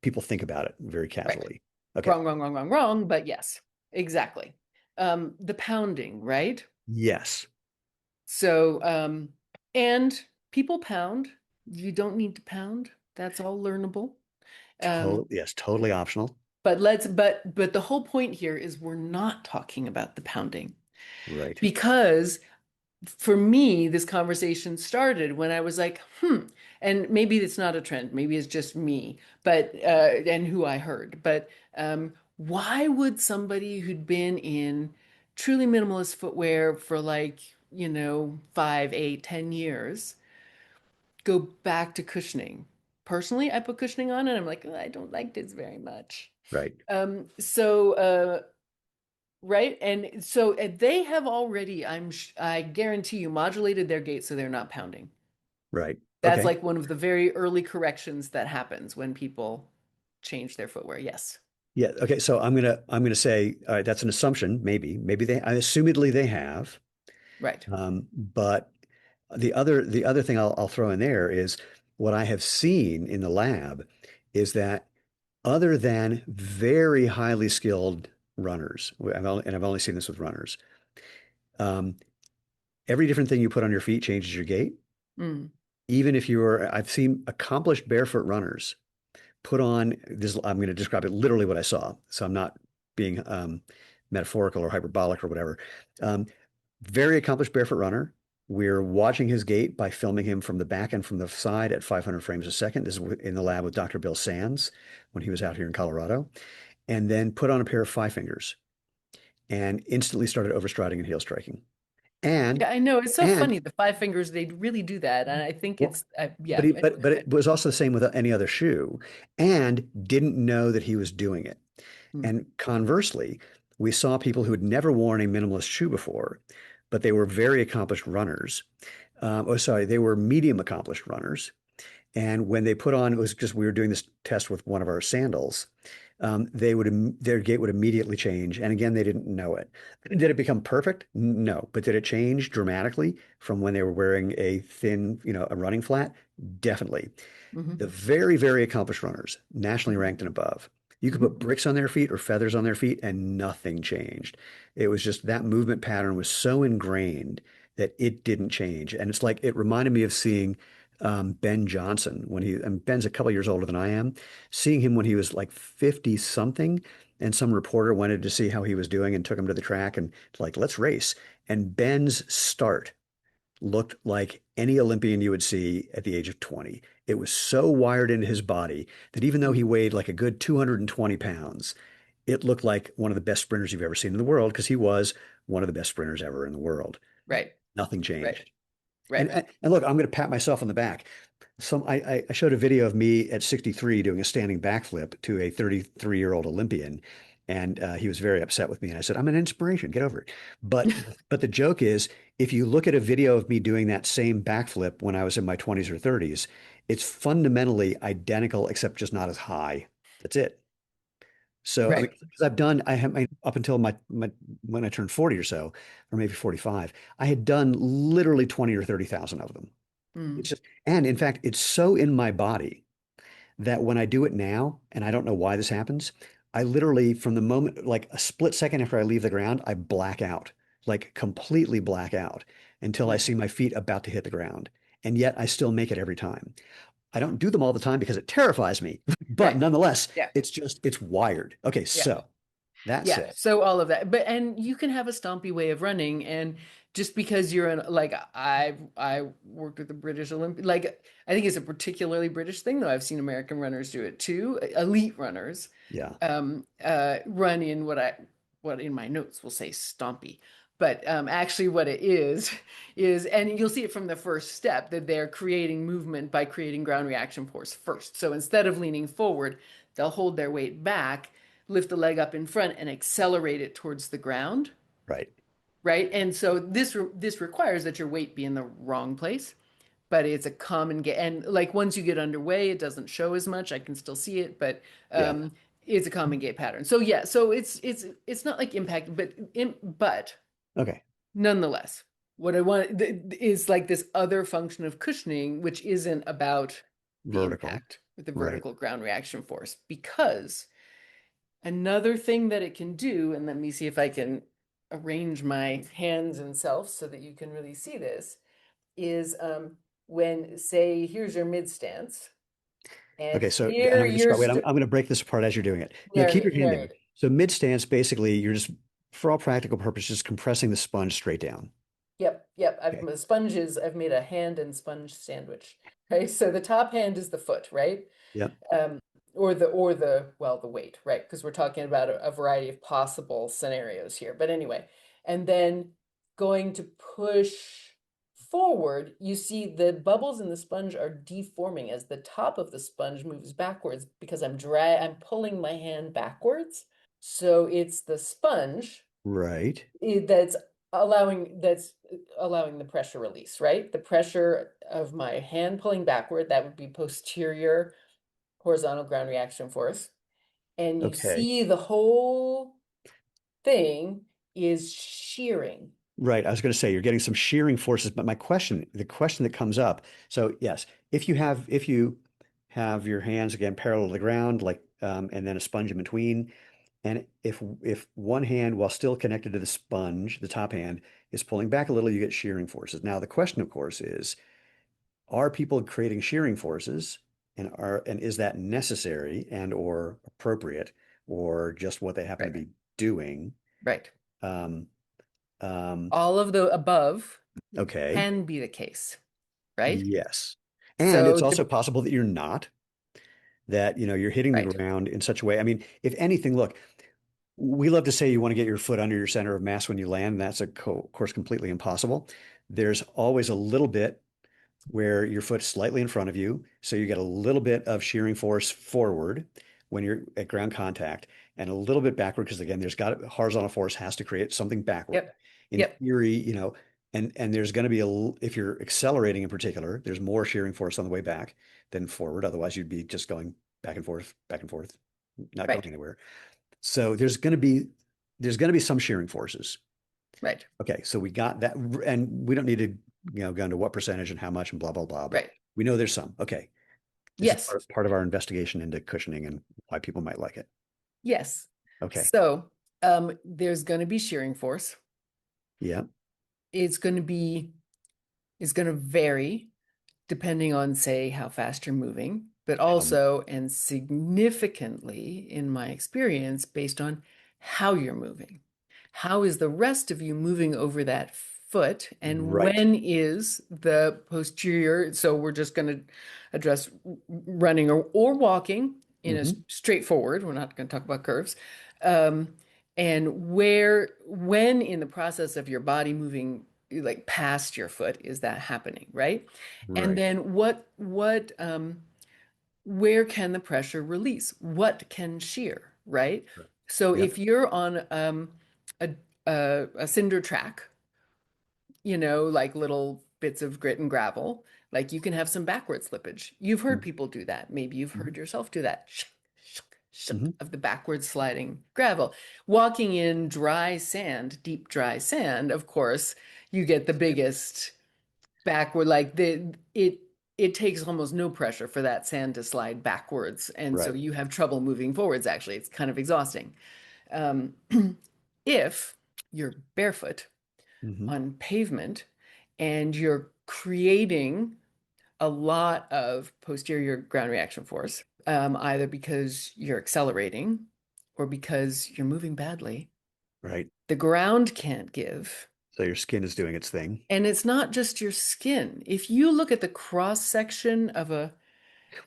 people think about it very right. casually. Okay. Wrong, wrong, wrong, wrong, wrong, but yes, exactly. The pounding, right? Yes. So, and people pound. You don't need to pound. That's all learnable. Um, Yes, totally optional. but the whole point here is we're not talking about the pounding Right. because for me, this conversation started when I was like, and maybe it's not a trend, maybe it's just me, but and who I heard, but why would somebody who'd been in truly minimalist footwear for like, 5, 8, 10 years go back to cushioning? Personally, I put cushioning on and I'm like, "Oh, I don't like this very much." Right. So right? And so they have already, I guarantee you, modulated their gait so they're not pounding. Right. That's Okay. like one of the very early corrections that happens when people change their footwear. Yes. Yeah. Okay. So I'm gonna say, all right, that's an assumption. Maybe they, assumedly they have. Right. But the other thing I'll throw in there is what I have seen in the lab is that other than very highly skilled runners, and I've only seen this with runners, um, every different thing you put on your feet changes your gait. Mm. Even if I've seen accomplished barefoot runners put on this. I'm going to describe it literally what I saw. So I'm not being metaphorical or hyperbolic or whatever. Um, Very accomplished barefoot runner. We're watching his gait by filming him from the back and from the side at 500 frames a second. This is in the lab with Dr. Bill Sands when he was out here in Colorado. And then put on a pair of five fingers and instantly started overstriding and heel striking. And Yeah, I know. It's so and funny. The five fingers, they really do that. And I think well, it's, yeah. Anyway, but go it ahead. was also the same with any other shoe, and didn't know that he was doing it. Mm. And conversely, we saw people who had never worn a minimalist shoe before, but they were very accomplished runners. Oh, sorry, they were medium accomplished runners. And when they put on, it was because we were doing this test with one of our sandals. Their gait would immediately change. And again, they didn't know it. Did it become perfect? No. But did it change dramatically from when they were wearing a thin, a running flat? Definitely. Hmm. The very, very accomplished runners, nationally Hmm. ranked and above, you could Hmm. put bricks on their feet or feathers on their feet and nothing changed. It was just that movement pattern was so ingrained that it didn't change. And it's like it reminded me of seeing Ben Johnson and Ben's a couple years older than I am, seeing him when he was like 50 something. And some reporter wanted to see how he was doing and took him to the track and like, let's race. And Ben's start looked like any Olympian you would see at the age of 20. It was so wired into his body that even though he weighed like a good 220 pounds, it looked like one of the best sprinters you've ever seen in the world because he was one of the best sprinters ever in the world. Right. Nothing Right. changed. Right. And look, I'm going to pat myself on the back. I showed a video of me at 63 doing a standing backflip to a 33-year-old Olympian, and he was very upset with me. And I said, "I'm an inspiration. Get over it." But the joke is, if you look at a video of me doing that same backflip when I was in my 20s or 30s, it's fundamentally identical, except just not as high. That's it. So, I mean, Right. because I have up until my when I turned 40 or so, or maybe 45, I had done literally 20 or 30,000 of them. It's Mm. just, and in fact, it's so in my body that when I do it now, and I don't know why this happens, I literally, from the moment, like a split second after I leave the ground, I black out, like completely black out until I Mm. see my feet about to hit the ground. And yet I still make it every time. I don't do them all the time because it terrifies me, but Right. nonetheless, Yeah. it's wired. Okay, Yeah. so that Yeah, said, so all of that. But and you can have a stompy way of running, and just because you're in like I worked with the British Olympic, like I think it's a particularly British thing, though I've seen American runners do it too. Elite runners yeah, run in what in my notes will say stompy. But actually what it is, and you'll see it from the first step, that they're creating movement by creating ground reaction force first. So instead of leaning forward, they'll hold their weight back, lift the leg up in front and accelerate it towards the ground, right. right? And so this requires that your weight be in the wrong place, but it's a common get. And like once you get underway, it doesn't show as much. I can still see it, but Yeah. it's a common gait pattern. So yeah, so it's not like impact, but Okay. nonetheless, what I want is like this other function of cushioning, which isn't about the Vertical. impact with the Right. vertical ground reaction force, because another thing that it can do, and let me see if I can arrange my hands and self so that you can really see this, is when, say, here's your mid stance, and Okay, so and I'm here going to you're describe. Wait, I'm going to break this apart as you're doing it. No, keep your hand there. narrate. So mid stance, basically, you're just, for all practical purposes, compressing the sponge straight down. Yep. Okay. I've made a hand and sponge sandwich. Okay, so the top hand is the foot, right? Yep. Um, well, the weight, right? Because we're talking about a variety of possible scenarios here. But anyway, and then going to push forward, you see the bubbles in the sponge are deforming as the top of the sponge moves backwards because I'm pulling my hand backwards. So it's the sponge Right. that's that's allowing the pressure release, right? The pressure of my hand pulling backward, that would be posterior horizontal ground reaction force. And you Okay. see the whole thing is shearing. Right. I was going to say you're getting some shearing forces, but the question that comes up, so yes, if you have your hands again parallel to the ground, like and then a sponge in between, and if one hand, while still connected to the sponge, the top hand, is pulling back a little, you get shearing forces. Now the question, of course, is are people creating shearing forces, and is that necessary and or appropriate, or just what they happen to Right. be doing? Right. Um, um, All of the above okay. can be the case, right? Yes. And it's So, also possible that you're not, that, you're hitting the right. ground in such a way. I mean, if anything, look, we love to say you want to get your foot under your center of mass when you land. And that's, of course, completely impossible. There's always a little bit where your foot's slightly in front of you. So you get a little bit of shearing force forward when you're at ground contact and a little bit backward because again, there's got horizontal force has to create something backward. Yep. In Yep. theory, and there's going to be if you're accelerating in particular, there's more shearing force on the way back than forward. Otherwise, you'd be just going back and forth, not going Right. anywhere. So there's going to be some shearing forces. Right. Okay, so we got that, and we don't need to, go into what percentage and how much and blah blah blah, but Right. we know there's some. Okay, this is Yes. part of our investigation into cushioning and why people might like it. Yes. Okay, So, there's going to be shearing force. yeah, It's going to be, it's going to vary depending on, say, how fast you're moving, but um, also and significantly, in my experience, based on how you're moving. How is the rest of you moving over that foot? And right. when is the posterior? So we're just going to address running or walking in a Hmm. straightforward. We're not going to talk about curves. Um, and when in the process of your body moving like past your foot is that happening, right? And Right. then where can the pressure release? What can shear, right? Right. So Yep. if you're on a, a cinder track, like little bits of grit and gravel, like you can have some backward slippage. You've heard people do that. Maybe you've Hmm. heard yourself do that. Hmm. Of the backward sliding gravel. Walking in dry sand, deep dry sand, of course, you get the biggest backward, like it takes almost no pressure for that sand to slide backwards. And so Right. you have trouble moving forwards, actually. It's kind of exhausting. Um, if you're barefoot Hmm. on pavement and you're creating a lot of posterior ground reaction force, either because you're accelerating or because you're moving badly, Right. the ground can't give. So your skin is doing its thing. And it's not just your skin. If you look at the cross section of Well,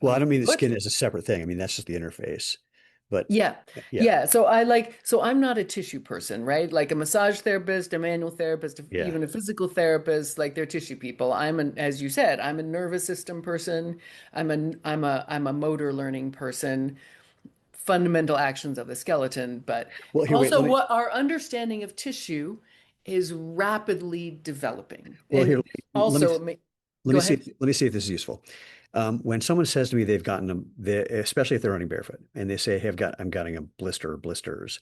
I a don't mean the foot, skin as a separate thing. I mean that's just the interface. But yeah. yeah, Yeah. So I'm not a tissue person, right? Like a massage therapist, a manual therapist, yeah. even a physical therapist, like they're tissue people. As you said, I'm a nervous system person. I'm a motor learning person, fundamental actions of the skeleton, but Well, here, wait. also what our understanding of tissue is rapidly developing. Well, here. And Let me also, let go me see. ahead. Let me see if this is useful. When someone says to me they've gotten especially if they're running barefoot, and they say, "Hey, I'm getting a blister or blisters,"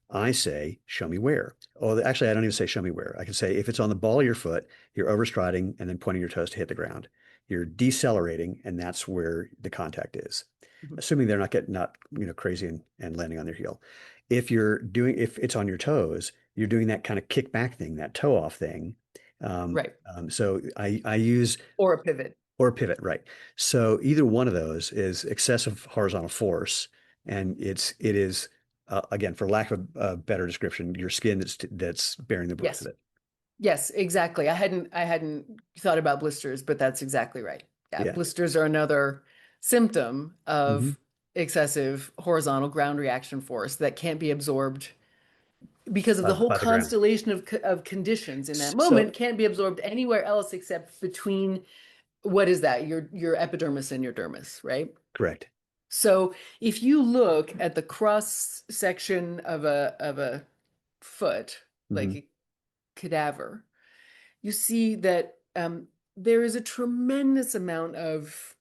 I say, "Show me where." Oh, actually, I don't even say, "Show me where." I can say, if it's on the ball of your foot, you're overstriding and then pointing your toes to hit the ground. You're decelerating, and that's where the contact is. Mhm. Assuming they're not getting not crazy and landing on their heel. If it's on your toes, you're doing that kind of kick back thing, that toe off thing. Right. So I use Or a pivot. or pivot, right? So either one of those is excessive horizontal force, and it is again, for lack of a better description, your skin that's bearing the brunt of Yes. it. Yes, exactly. I hadn't thought about blisters, but that's exactly right. Yeah, Yeah. blisters are another symptom Hmm. of excessive horizontal ground reaction force that can't be absorbed because of the whole By the ground. constellation of conditions in that So moment can't be absorbed anywhere else except between what is that? Your epidermis and your dermis, right? correct. So if you look at the cross section of a foot, like Hmm. a cadaver, you see that there is a tremendous amount of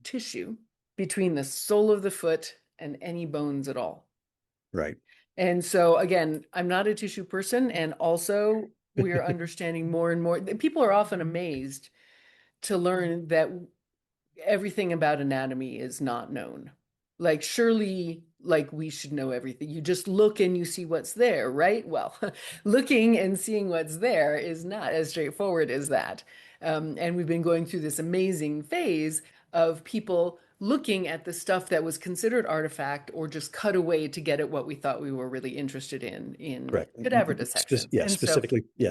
tissue between the sole of the foot and any bones at all. Right. And so, again, I'm not a tissue person. And also, we are understanding more and more. People are often amazed to learn that everything about anatomy is not known. Like, surely, like, we should know everything. You just look and you see what's there, right? Well, looking and seeing what's there is not as straightforward as that. And we've been going through this amazing phase of people looking at the stuff that was considered artifact or just cut away to get at what we thought we were really interested in Correct. cadaver dissections. Yeah, And so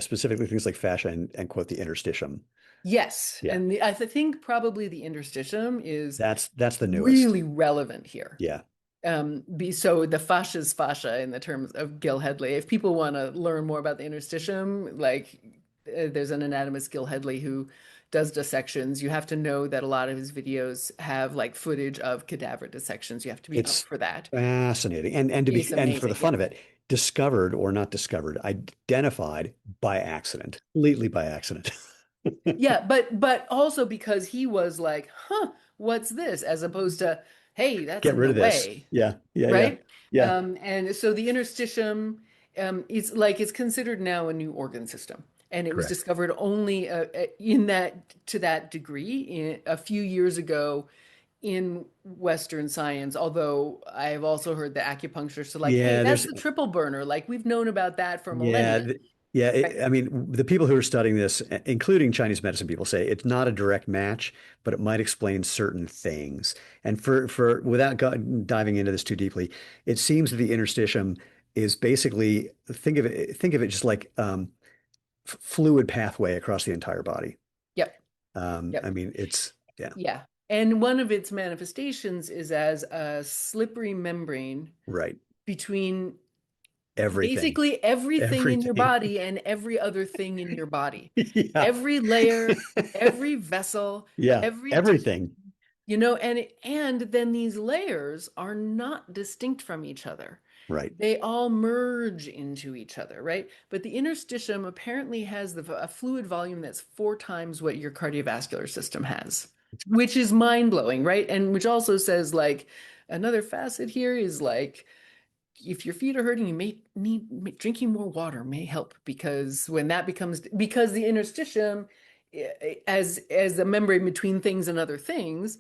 specifically things like fascia and quote the interstitium. yes, Yeah. and I think probably the interstitium is That's the newest. really relevant here. Yeah. So the fascia's fascia in the terms of Gil Headley. If people want to learn more about the interstitium, like there's an anatomist, Gil Headley, who does dissections. You have to know that a lot of his videos have like footage of cadaver dissections. You have to be up It's for that. fascinating. It's And for the amazing. fun Yeah. of it, discovered or not discovered, identified by accident, completely by accident. Yeah, but also because he was like, huh, what's this? As opposed to, hey, that's Get in rid the of this. way. Yeah. Yeah. Yeah. Right? Yeah. And so the interstitium, it's like it's considered now a new organ system, and it was Correct. discovered only in that to that degree a few years ago in Western science. Although I've also heard the acupuncturists are like, hey, Yeah. that's the triple burner. Like we've known about that for Yeah, millennia. yeah. Right? I mean, the people who are studying this, including Chinese medicine people, say it's not a direct match, but it might explain certain things. And for without diving into this too deeply, it seems that the interstitium is basically think of it just like fluid pathway across the entire body. Yep. I Yep. mean, it's yeah, Yeah. And one of its manifestations is as a slippery membrane right. between Everything, basically everything in your everything. body and every other thing in your body. Yeah, Every layer, every vessel, yeah, every everything. and then these layers are not distinct from each other. Right. They all merge into each other, right? But the interstitium apparently has a fluid volume that's 4 times what your cardiovascular system has, which is mind-blowing, right? And which also says like another facet here is like if your feet are hurting, you may need drinking more water may help because when that becomes because the interstitium as a membrane between things and other things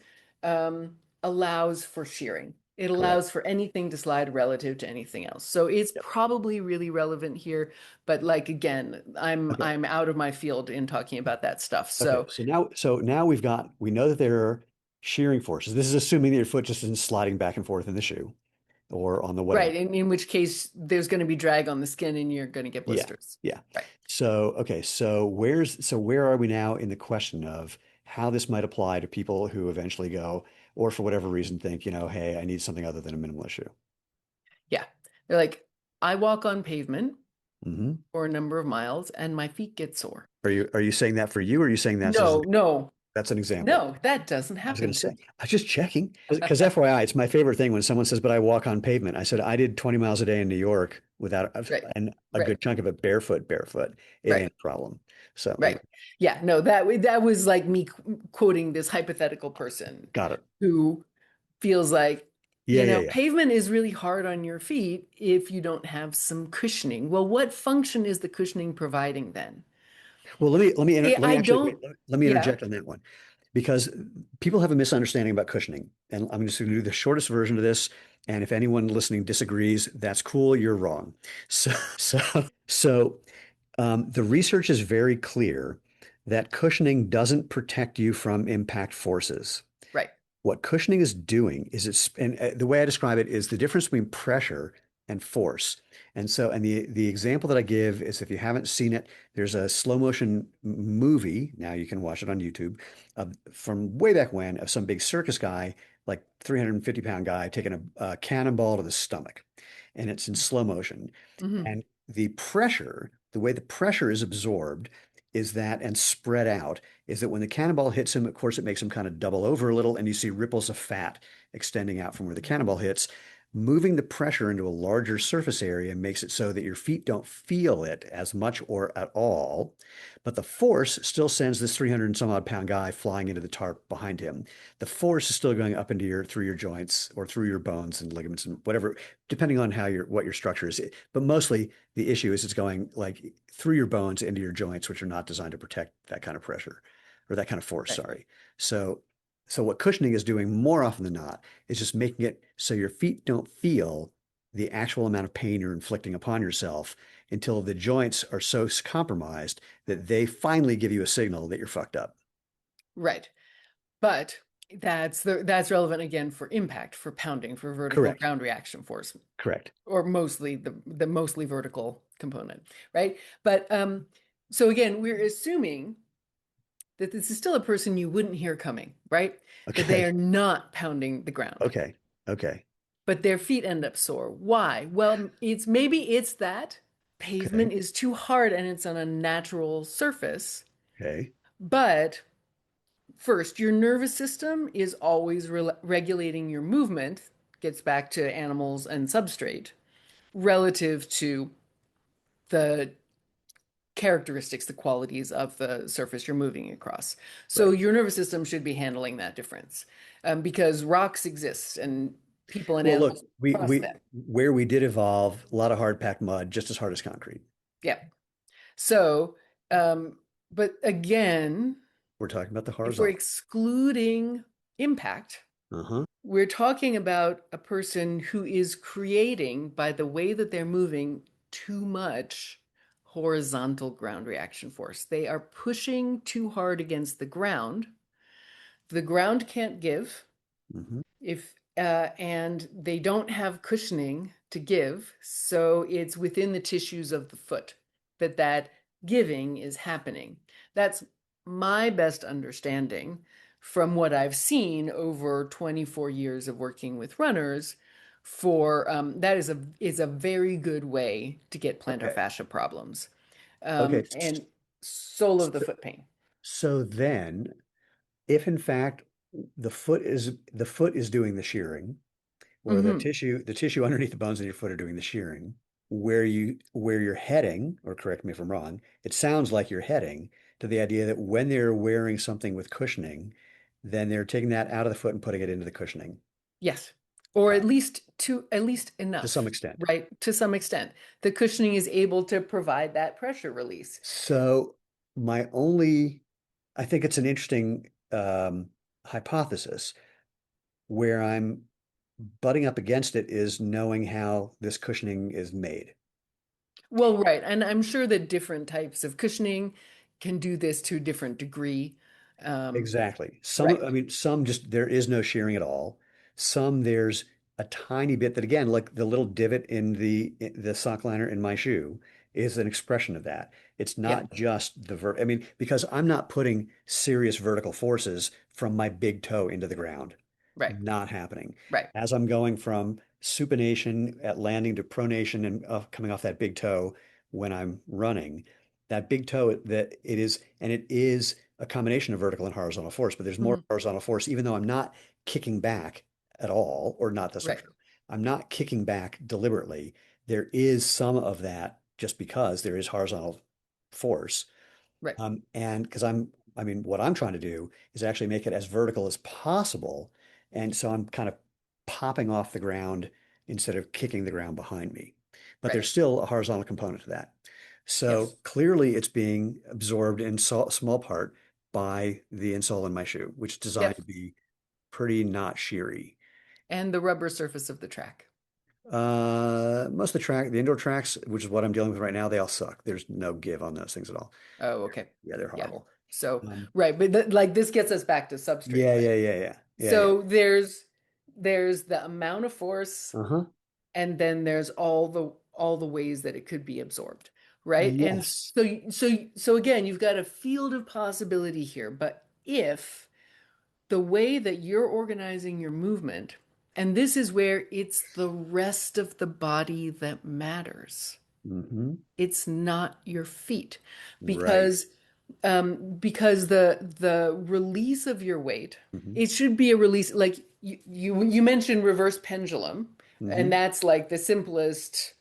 allows for shearing. It Correct. allows for anything to slide relative to anything else. So it's Yep. probably really relevant here, but like again, I'm Okay. I'm out of my field in talking about that stuff. Okay, So so now we know that there are shearing forces. This is assuming that your foot just isn't sliding back and forth in the shoe or on the whatever. right, in which case there's going to be drag on the skin and you're going to get Yeah, blisters. yeah. Right. So okay, so where are we now in the question of how this might apply to people who eventually go, or for whatever reason think, hey, I need something other than a minimalist shoe. Yeah. They're like, I walk on pavement Hmm. for a number of miles and my feet get sore. Are you saying that for you, or are you saying No, no, that's an example? no, that doesn't I was going happen to to say, me. I was just checking because FYI, it's my favorite thing when someone says, "But I walk on pavement." I said, "I did 20 miles a day in New York without, Right, and a right, good chunk of it barefoot. It right, ain't a problem." So right. anyway, Yeah, no, that was like me quoting this hypothetical person got it. who feels like, Yeah, yeah, yeah. pavement is really hard on your feet if you don't have some cushioning. Well, what function is the cushioning providing then? Well, let me I actually wait, don't, let me yeah, interject on that one because people have a misunderstanding about cushioning, and I'm just going to do the shortest version of this. And if anyone listening disagrees, that's cool. You're wrong. So the research is very clear that cushioning doesn't protect you from impact forces. right, What cushioning is doing is and the way I describe it is the difference between pressure and force. And the example that I give is if you haven't seen it, there's a slow motion movie. Now you can watch it on YouTube from way back when of some big circus guy, like 350-pound guy, taking a cannonball to the stomach. And it's in slow motion. Hmm. And the way the pressure is absorbed is that and spread out is that when the cannonball hits him, of course, it makes him kind of double over a little, and you see ripples of fat extending out from where the cannonball hits. Moving the pressure into a larger surface area makes it so that your feet don't feel it as much or at all, but the force still sends this 300 and some odd pound guy flying into the tarp behind him. The force is still going up into your through your joints or through your bones and ligaments and whatever, depending on how your what your structure is. But mostly the issue is it's going like through your bones into your joints, which are not designed to protect that kind of pressure or that kind of force, Right. sorry. So so what cushioning is doing more often than not is just making it so your feet don't feel the actual amount of pain you're inflicting upon yourself until the joints are so compromised that they finally give you a signal that you're fucked up. Right. But that's relevant again for impact, for pounding, for vertical Correct. ground reaction force, Correct. or mostly the mostly vertical component, right? But so again, we're assuming that this is still a person you wouldn't hear coming, right? That they are Okay. not pounding the ground, Okay. Okay. but their feet end up sore. Why? Well, maybe it's that Okay. pavement is too hard and it's on a natural surface, Okay. but first, your nervous system is always regulating your movement, gets back to animals and substrate, relative to the characteristics, the qualities of the surface you're moving across. So Right. your nervous system should be handling that difference, because rocks exist and people and Well, look, animals cross them. where we did evolve, a lot of hard packed mud, just as hard as concrete. Yeah. So, um, but again, We're talking about the if we're horizontal. excluding impact, Uh-huh. we're talking about a person who is creating, by the way that they're moving, too much horizontal ground reaction force. They are pushing too hard against the ground. The ground can't give Hmm. if and they don't have cushioning to give, so it's within the tissues of the foot that giving is happening. That's my best understanding from what I've seen over 24 years of working with runners. For that is a very good way to get plantar Okay. fascia problems, Okay. and sole of the So, foot pain. so then, if in fact the foot is doing the shearing, or Hmm. the tissue underneath the bones of your foot are doing the shearing, where you're heading, or correct me if I'm wrong, it sounds like you're heading to the idea that when they're wearing something with cushioning, then they're taking that out of the foot and putting it into the cushioning, Yes. Or uh, at least to some enough, extent. right? To some extent. The cushioning is able to provide that pressure release. So my only, I think it's an interesting hypothesis where I'm butting up against it is knowing how this cushioning is made. Well, right. And I'm sure that different types of cushioning can do this to a different degree. Um, Exactly. Some, right. I mean, some just there is no shearing at all. Some there's a tiny bit that again, like the little divot in the sock liner in my shoe is an expression of that. It's Yeah. not just I mean, because I'm not putting serious vertical forces from my big toe into the ground. Right. Not happening. Right. As I'm going from supination at landing to pronation and coming off that big toe when I'm running, that big toe that it is a combination of vertical and horizontal force, but there's more Hmm. horizontal force, even though I'm not kicking back at all, or not, that's not Right. true. I'm not kicking back deliberately. There is some of that just because there is horizontal force. Right. And because I mean, what I'm trying to do is actually make it as vertical as possible. And so I'm kind of popping off the ground instead of kicking the ground behind me. But Right. there's still a horizontal component to that. So Yes. clearly it's being absorbed in small part by the insole in my shoe, which is designed to Yep. be pretty not sheary. And the rubber surface of the track. Most of the indoor tracks, which is what I'm dealing with right now, they all suck. There's no give on those things at all. Oh, okay. Yeah, they're Yeah. horrible. So, Um, right. But like this gets us back to substrate, yeah, right? yeah, yeah, yeah, yeah, yeah. So there's the amount of force Uh-huh. and then there's all the ways that it could be absorbed, right? And Yes. so again, you've got a field of possibility here, but if the way that you're organizing your movement, and this is where it's the rest of the body that matters. Hmm. It's not your feet, Right. because the release of your weight, Hmm. it should be a release like you mentioned reverse pendulum, and Hmm. that's like the simplest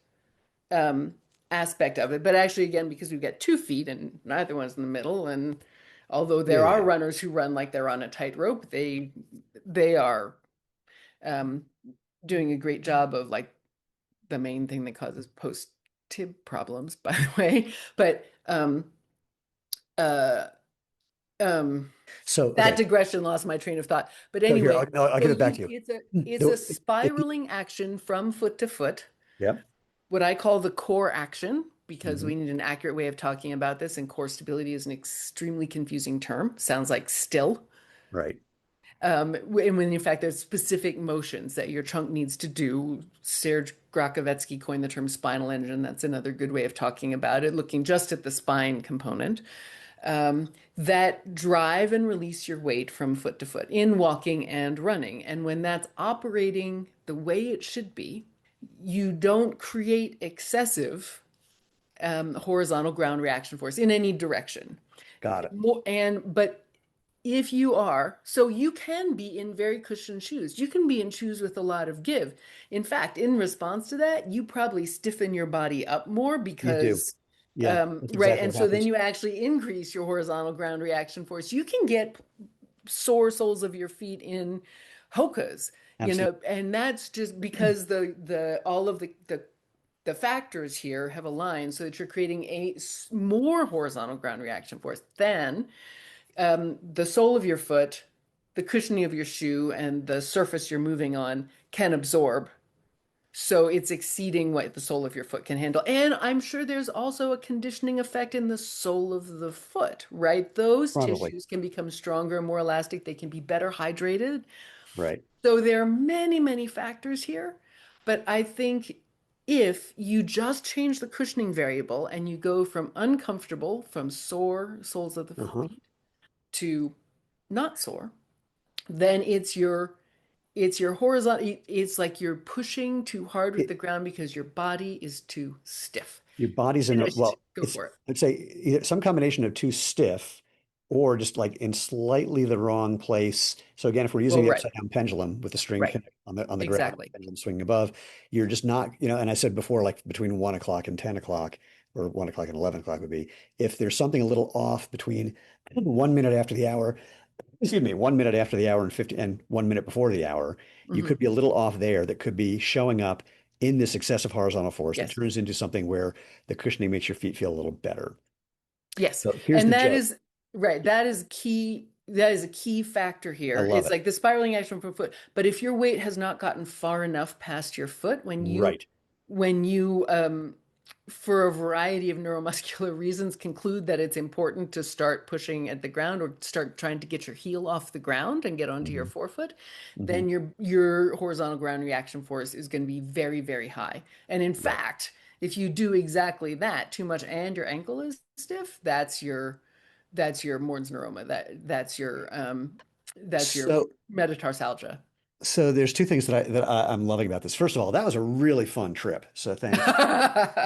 um, aspect of it. But actually, again, because we've got 2 feet and neither one's in the middle, and although there are Yeah. runners who run like they're on a tightrope, they are um, doing a great job of like the main thing that causes post tib problems, by the way. But uh, um, So, that okay. digression lost my train of thought. But So here, anyway, I'll so give it back you to you. it's a spiraling action from foot to foot, Yep. what I call the core action, because Hmm. we need an accurate way of talking about this, and core stability is an extremely confusing term. Sounds like still. Right. And when in fact there's specific motions that your trunk needs to do. Serge Grakovetsky coined the term spinal engine. That's another good way of talking about it, looking just at the spine component, that drive and release your weight from foot to foot in walking and running. And when that's operating the way it should be, you don't create excessive horizontal ground reaction force in any direction. Got it. But if you are, so you can be in very cushioned shoes. You can be in shoes with a lot of give. In fact, in response to that, you probably stiffen your body up more You do. because, Yeah. That's right. exactly And what so then happens. you actually increase your horizontal ground reaction force. You can get sore soles of your feet in Hokas, Absolutely. and that's just because the all of the factors here have aligned so that you're creating a more horizontal ground reaction force than the sole of your foot, the cushioning of your shoe, and the surface you're moving on can absorb. So it's exceeding what the sole of your foot can handle. And I'm sure there's also a conditioning effect in the sole of the foot, right? Those Probably. tissues can become stronger, more elastic, they can be better hydrated. Right. So there are many, many factors here. But I think if you just change the cushioning variable and you go from uncomfortable, from sore soles of the Uh-huh. feet to not sore, then it's your horizontal, it's like you're pushing too hard with It, the ground because your body is too stiff. your body's in the, Finished. well, Go it's, for it. I'd say either some combination of too stiff or just like in slightly the wrong place. So again, if we're using Well, the right, upside down pendulum with the string right, on the ground, exactly. pendulum swinging above, you're just not, and I said before, like between 1 o'clock and 10 o'clock, or 1 o'clock and 11 o'clock would be, if there's something a little off between 1 minute after the hour, excuse me, 1 minute after the hour and 50 and 1 minute before the hour, you Hmm. could be a little off there that could be showing up in this excessive horizontal force that Yes, turns into something where the cushioning makes your feet feel a little better. yes, So here's and the that joke. is right. That is key. That is a key factor I here. love It's it. like the spiraling action from foot. But if your weight has not gotten far enough past your foot, Right. when you for a variety of neuromuscular reasons conclude that it's important to start pushing at the ground or start trying to get your heel off the ground and get onto your Hmm. forefoot, Hmm. then your horizontal ground reaction force is going to be very, very high. And in Right. fact, if you do exactly that too much and your ankle is stiff, that's your Morn's neuroma. That's your So metatarsalgia. so there's two things I'm loving about this. First of all, that was a really fun trip. So thanks.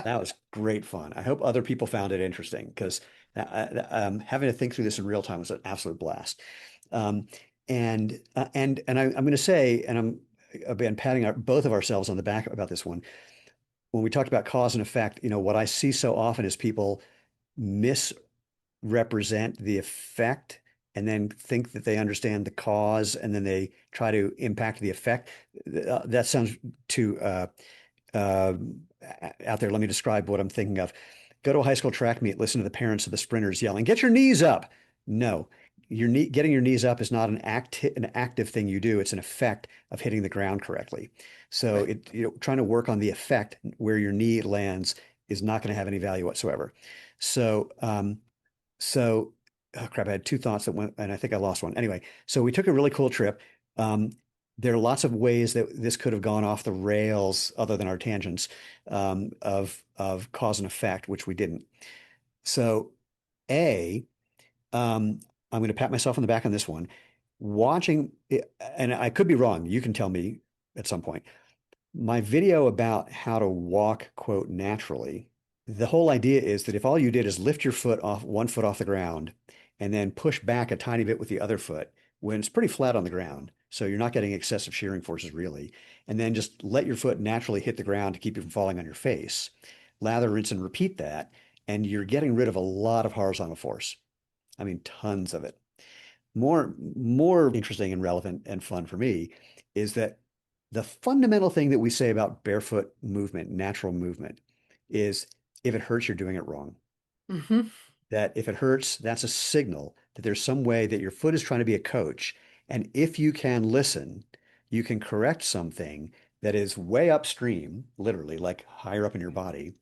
That was great fun. I hope other people found it interesting because having to think through this in real time was an absolute blast. Um, and I'm going to say, and I've been patting both of ourselves on the back about this one. When we talked about cause and effect, what I see so often is people misrepresent the effect and then think that they understand the cause and then they try to impact the effect. That sounds too uh, out there. Let me describe what I'm thinking of. Go to a high school track meet, listen to the parents of the sprinters yelling, "Get your knees up!" No, getting your knees up is not an active thing you do. It's an effect of hitting the ground correctly. So Right. trying to work on the effect where your knee lands is not going to have any value whatsoever. So oh crap, I had two thoughts that went, and I think I lost one. Anyway, so we took a really cool trip. Um, there are lots of ways that this could have gone off the rails other than our tangents of cause and effect, which we didn't. So, A, I'm going to pat myself on the back on this one. Watching, and I could be wrong. You can tell me at some point. My video about how to walk, quote, naturally, the whole idea is that if all you did is lift your foot off, one foot off the ground, and then push back a tiny bit with the other foot when it's pretty flat on the ground, so you're not getting excessive shearing forces really, and then just let your foot naturally hit the ground to keep you from falling on your face. Lather, rinse, and repeat that, and you're getting rid of a lot of horizontal force. I mean, tons of it. More interesting and relevant and fun for me is that the fundamental thing that we say about barefoot movement, natural movement, is if it hurts, you're doing it wrong. Hmm. That if it hurts, that's a signal that there's some way that your foot is trying to be a coach. And if you can listen, you can correct something that is way upstream, literally, like higher up in your body,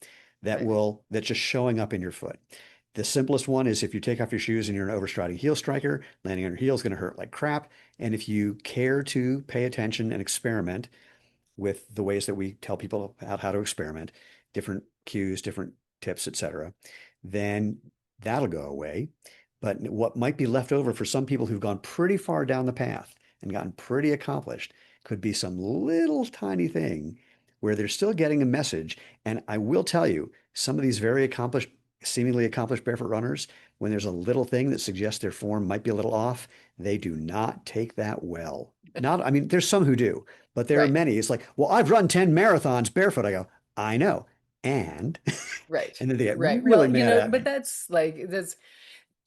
Right. that's just showing up in your foot. The simplest one is if you take off your shoes and you're an overstriding heel striker, landing on your heel is going to hurt like crap. And if you care to pay attention and experiment, with the ways that we tell people how to experiment, different cues, different tips, etc., then that'll go away. But what might be left over for some people who've gone pretty far down the path and gotten pretty accomplished could be some little tiny thing where they're still getting a message. And I will tell you, some of these very accomplished, seemingly accomplished barefoot runners, when there's a little thing that suggests their form might be a little off, they do not take that well. Not, I mean, there's some who do, but there are Right. many. It's like, well, I've run 10 marathons barefoot. I go, I know. And Right. and then they get Right. really Well, mad at but me. that's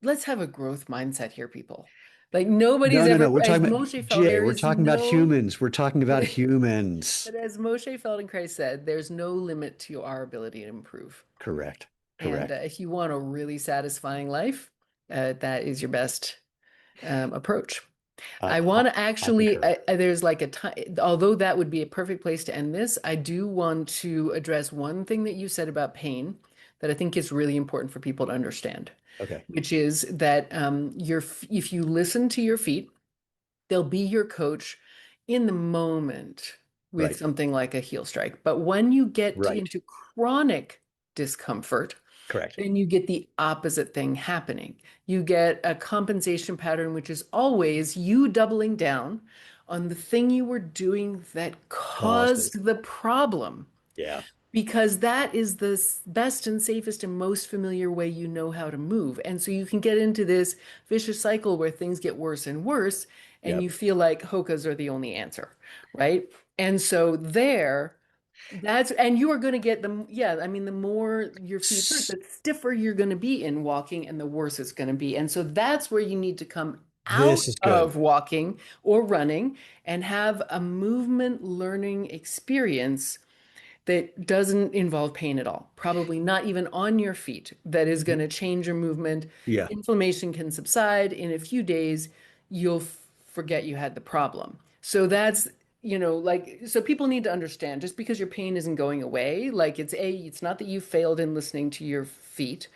let's have a growth mindset here, people. Like No, nobody's no, no. ever, We're as talking about Moshe felt, Jay, there we're is talking about no, humans. We're talking but, about humans. but as Moshe Feldenkrais said, there's no limit to our ability to improve. Correct. And Correct. if you want a really satisfying life, that is your best approach. I, I I, want to I actually, concur. there's like a time, although that would be a perfect place to end this, I do want to address one thing that you said about pain that I think is really important for people to understand, Okay. which is that if you listen to your feet, they'll be your coach in the moment with Right. something like a heel strike. But when you get Right. into chronic discomfort, Correct. then you get the opposite thing happening. You get a compensation pattern, which is always you doubling down on the thing you were doing that Caused it. caused the problem, Yeah. because that is the best and safest and most familiar way you know how to move. And so you can get into this vicious cycle where things get worse and worse, and you Yep. feel like hokas are the only answer, right? And so and you are going to get yeah, I mean, the more your feet hurt, S- the stiffer you're going to be in walking and the worse it's going to be. And so that's where you need to come out This is good. of walking or running and have a movement learning experience that doesn't involve pain at all, probably not even on your feet, that is going to change your movement. Yeah. Inflammation can subside. In a few days, you'll forget you had the problem. So that's, like, so people need to understand just because your pain isn't going away, like it's not that you failed in listening to your feet.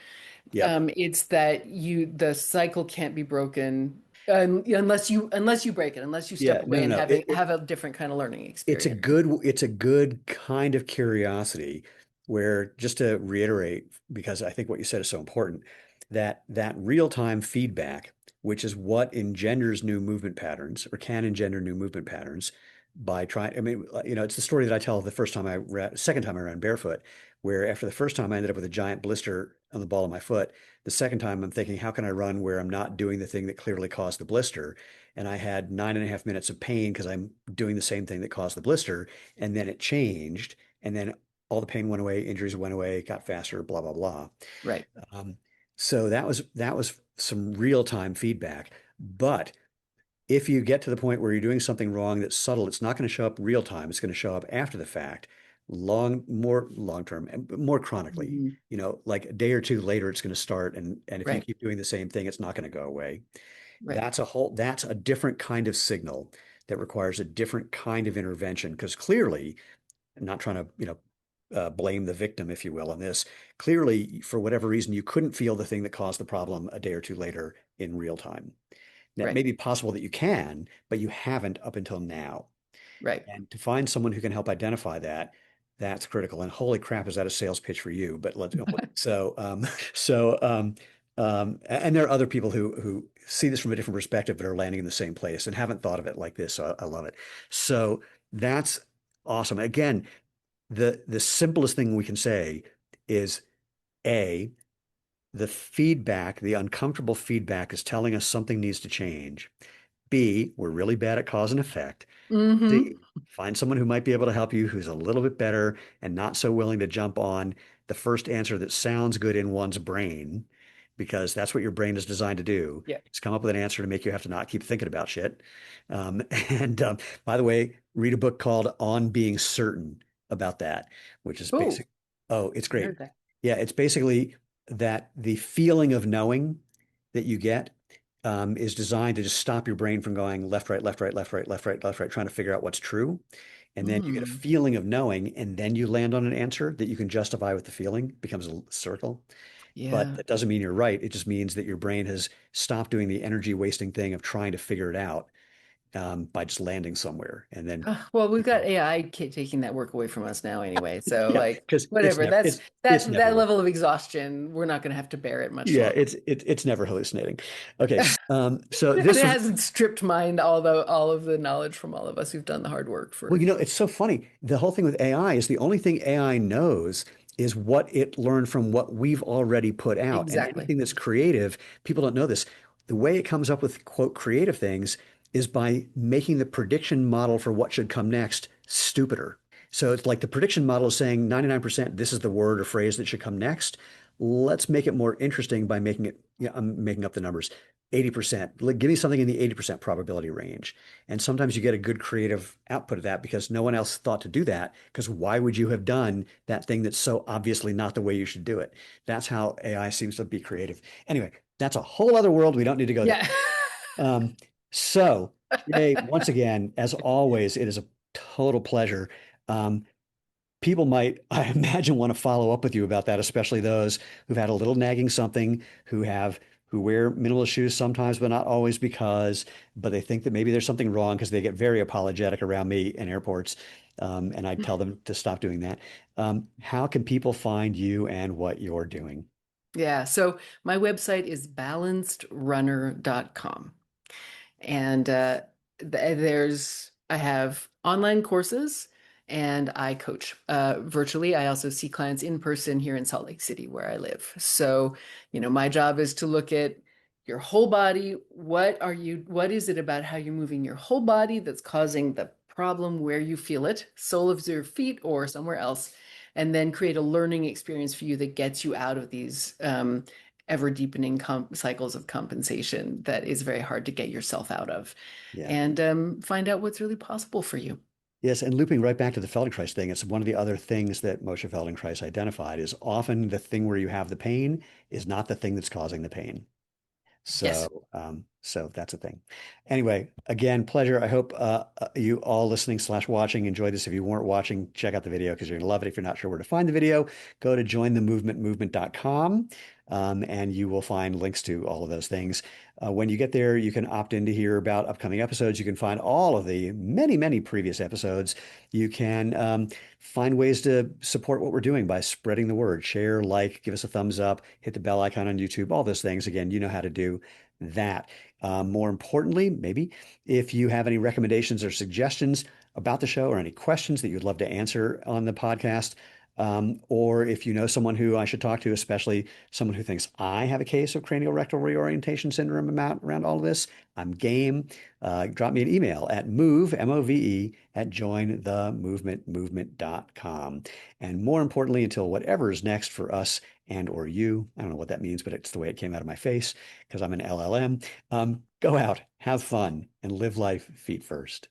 Yep. It's that the cycle can't be broken unless you break it, unless you Yeah. step No, away no, and no. have a different kind of learning experience. It's a good kind of curiosity where, just to reiterate, because I think what you said is so important, that real-time feedback, which is what engenders new movement patterns or can engender new movement patterns by trying, I mean, it's the story that I tell the second time I ran barefoot, where after the first time I ended up with a giant blister on the ball of my foot. The second time I'm thinking, how can I run where I'm not doing the thing that clearly caused the blister? And I had 9.5 minutes of pain because I'm doing the same thing that caused the blister. And then it changed. And then all the pain went away, injuries went away, got faster, blah, blah, blah. Right, Um, so that was some real-time feedback. But if you get to the point where you're doing something wrong that's subtle, it's not going to show up real time. It's going to show up after the fact, more long term, and more chronically. Mhm. Like a day or two later, it's going to start. And if you Right, keep doing the same thing, it's not going to go away. right. That's a different kind of signal that requires a different kind of intervention. Because clearly, I'm not trying to, blame the victim, if you will, on this. Clearly, for whatever reason, you couldn't feel the thing that caused the problem a day or two later in real time. That Right. may be possible that you can, but you haven't up until now. Right. And to find someone who can help identify that, that's critical. And holy crap, is that a sales pitch for you? But let's so so and there are other people who see this from a different perspective but are landing in the same place and haven't thought of it like this. So I love it. So that's awesome. Again, the simplest thing we can say is A, the feedback, the uncomfortable feedback is telling us something needs to change. B, we're really bad at cause and effect. Hmm. C, find someone who might be able to help you who's a little bit better and not so willing to jump on the first answer that sounds good in one's brain, because that's what your brain is designed to do. Yeah. It's come up with an answer to make you have to not keep thinking about shit. And by the way, read a book called On Being Certain about that, which is Oh, basic. Oh, it's I great. heard that. Yeah, it's basically that the feeling of knowing that you get is designed to just stop your brain from going left, right, left, right, left, right, left, right, left, right, trying to figure out what's true. And then you get a Mm, feeling of knowing, and then you land on an answer that you can justify with the feeling. It becomes a circle. But yeah. that doesn't mean you're right. It just means that your brain has stopped doing the energy wasting thing of trying to figure it out by just landing somewhere. And then, Well, we've you got know, AI taking that work away from us now anyway. So yeah, like because whatever. That's it's that never level of exhaustion, we're not going to have to bear it much yeah, longer. it's never hallucinating. Okay, so And this it was hasn't stripped mind all of the knowledge from all of us who've done the hard work well, for it's so funny. The whole thing with AI is the only thing AI knows is what it learned from what we've already put out. And exactly. anything that's creative, people don't know this. The way it comes up with quote creative things is by making the prediction model for what should come next stupider. So it's like the prediction model is saying 99% this is the word or phrase that should come next. Let's make it more interesting by making it, yeah, I'm making up the numbers, 80%. Like, give me something in the 80% probability range. And sometimes you get a good creative output of that because no one else thought to do that. Because why would you have done that thing that's so obviously not the way you should do it? That's how AI seems to be creative. Anyway, that's a whole other world. We don't need to go there. Yeah. Um, so, Jay, once again, as always, it is a total pleasure. Um, People might, I imagine, want to follow up with you about that, especially those who've had a little nagging something, who wear minimalist shoes sometimes, but not always but they think that maybe there's something wrong because they get very apologetic around me in airports. And I tell them to stop doing that. How can people find you and what you're doing? Yeah. So my website is balancedrunner.com. And I have online courses and I coach virtually. I also see clients in person here in Salt Lake City where I live. So, my job is to look at your whole body. What is it about how you're moving your whole body that's causing the problem where you feel it, sole of your feet or somewhere else, and then create a learning experience for you that gets you out of these ever deepening cycles of compensation that is very hard to get yourself out of, Yeah. and find out what's really possible for you. Yes, and looping right back to the Feldenkrais thing, it's one of the other things that Moshe Feldenkrais identified is often the thing where you have the pain is not the thing that's causing the pain. Yes. So that's a thing. Anyway, again, pleasure. I hope you all listening slash watching enjoyed this. If you weren't watching, check out the video because you're gonna love it. If you're not sure where to find the video, go to jointhemovementmovement.com, and you will find links to all of those things. When you get there, you can opt in to hear about upcoming episodes. You can find all of the many, many previous episodes. You can find ways to support what we're doing by spreading the word, share, like, give us a thumbs up, hit the bell icon on YouTube, all those things. Again, you know how to do that. More importantly, maybe if you have any recommendations or suggestions about the show or any questions that you'd love to answer on the podcast, or if you know someone who I should talk to, especially someone who thinks I have a case of cranial rectal reorientation syndrome around all of this, I'm game. Drop me an email at move, at jointhemovementmovement.com. And more importantly, until whatever is next for us and or you, I don't know what that means, but it's the way it came out of my face because I'm an LLM. Go out, have fun, and live life feet first.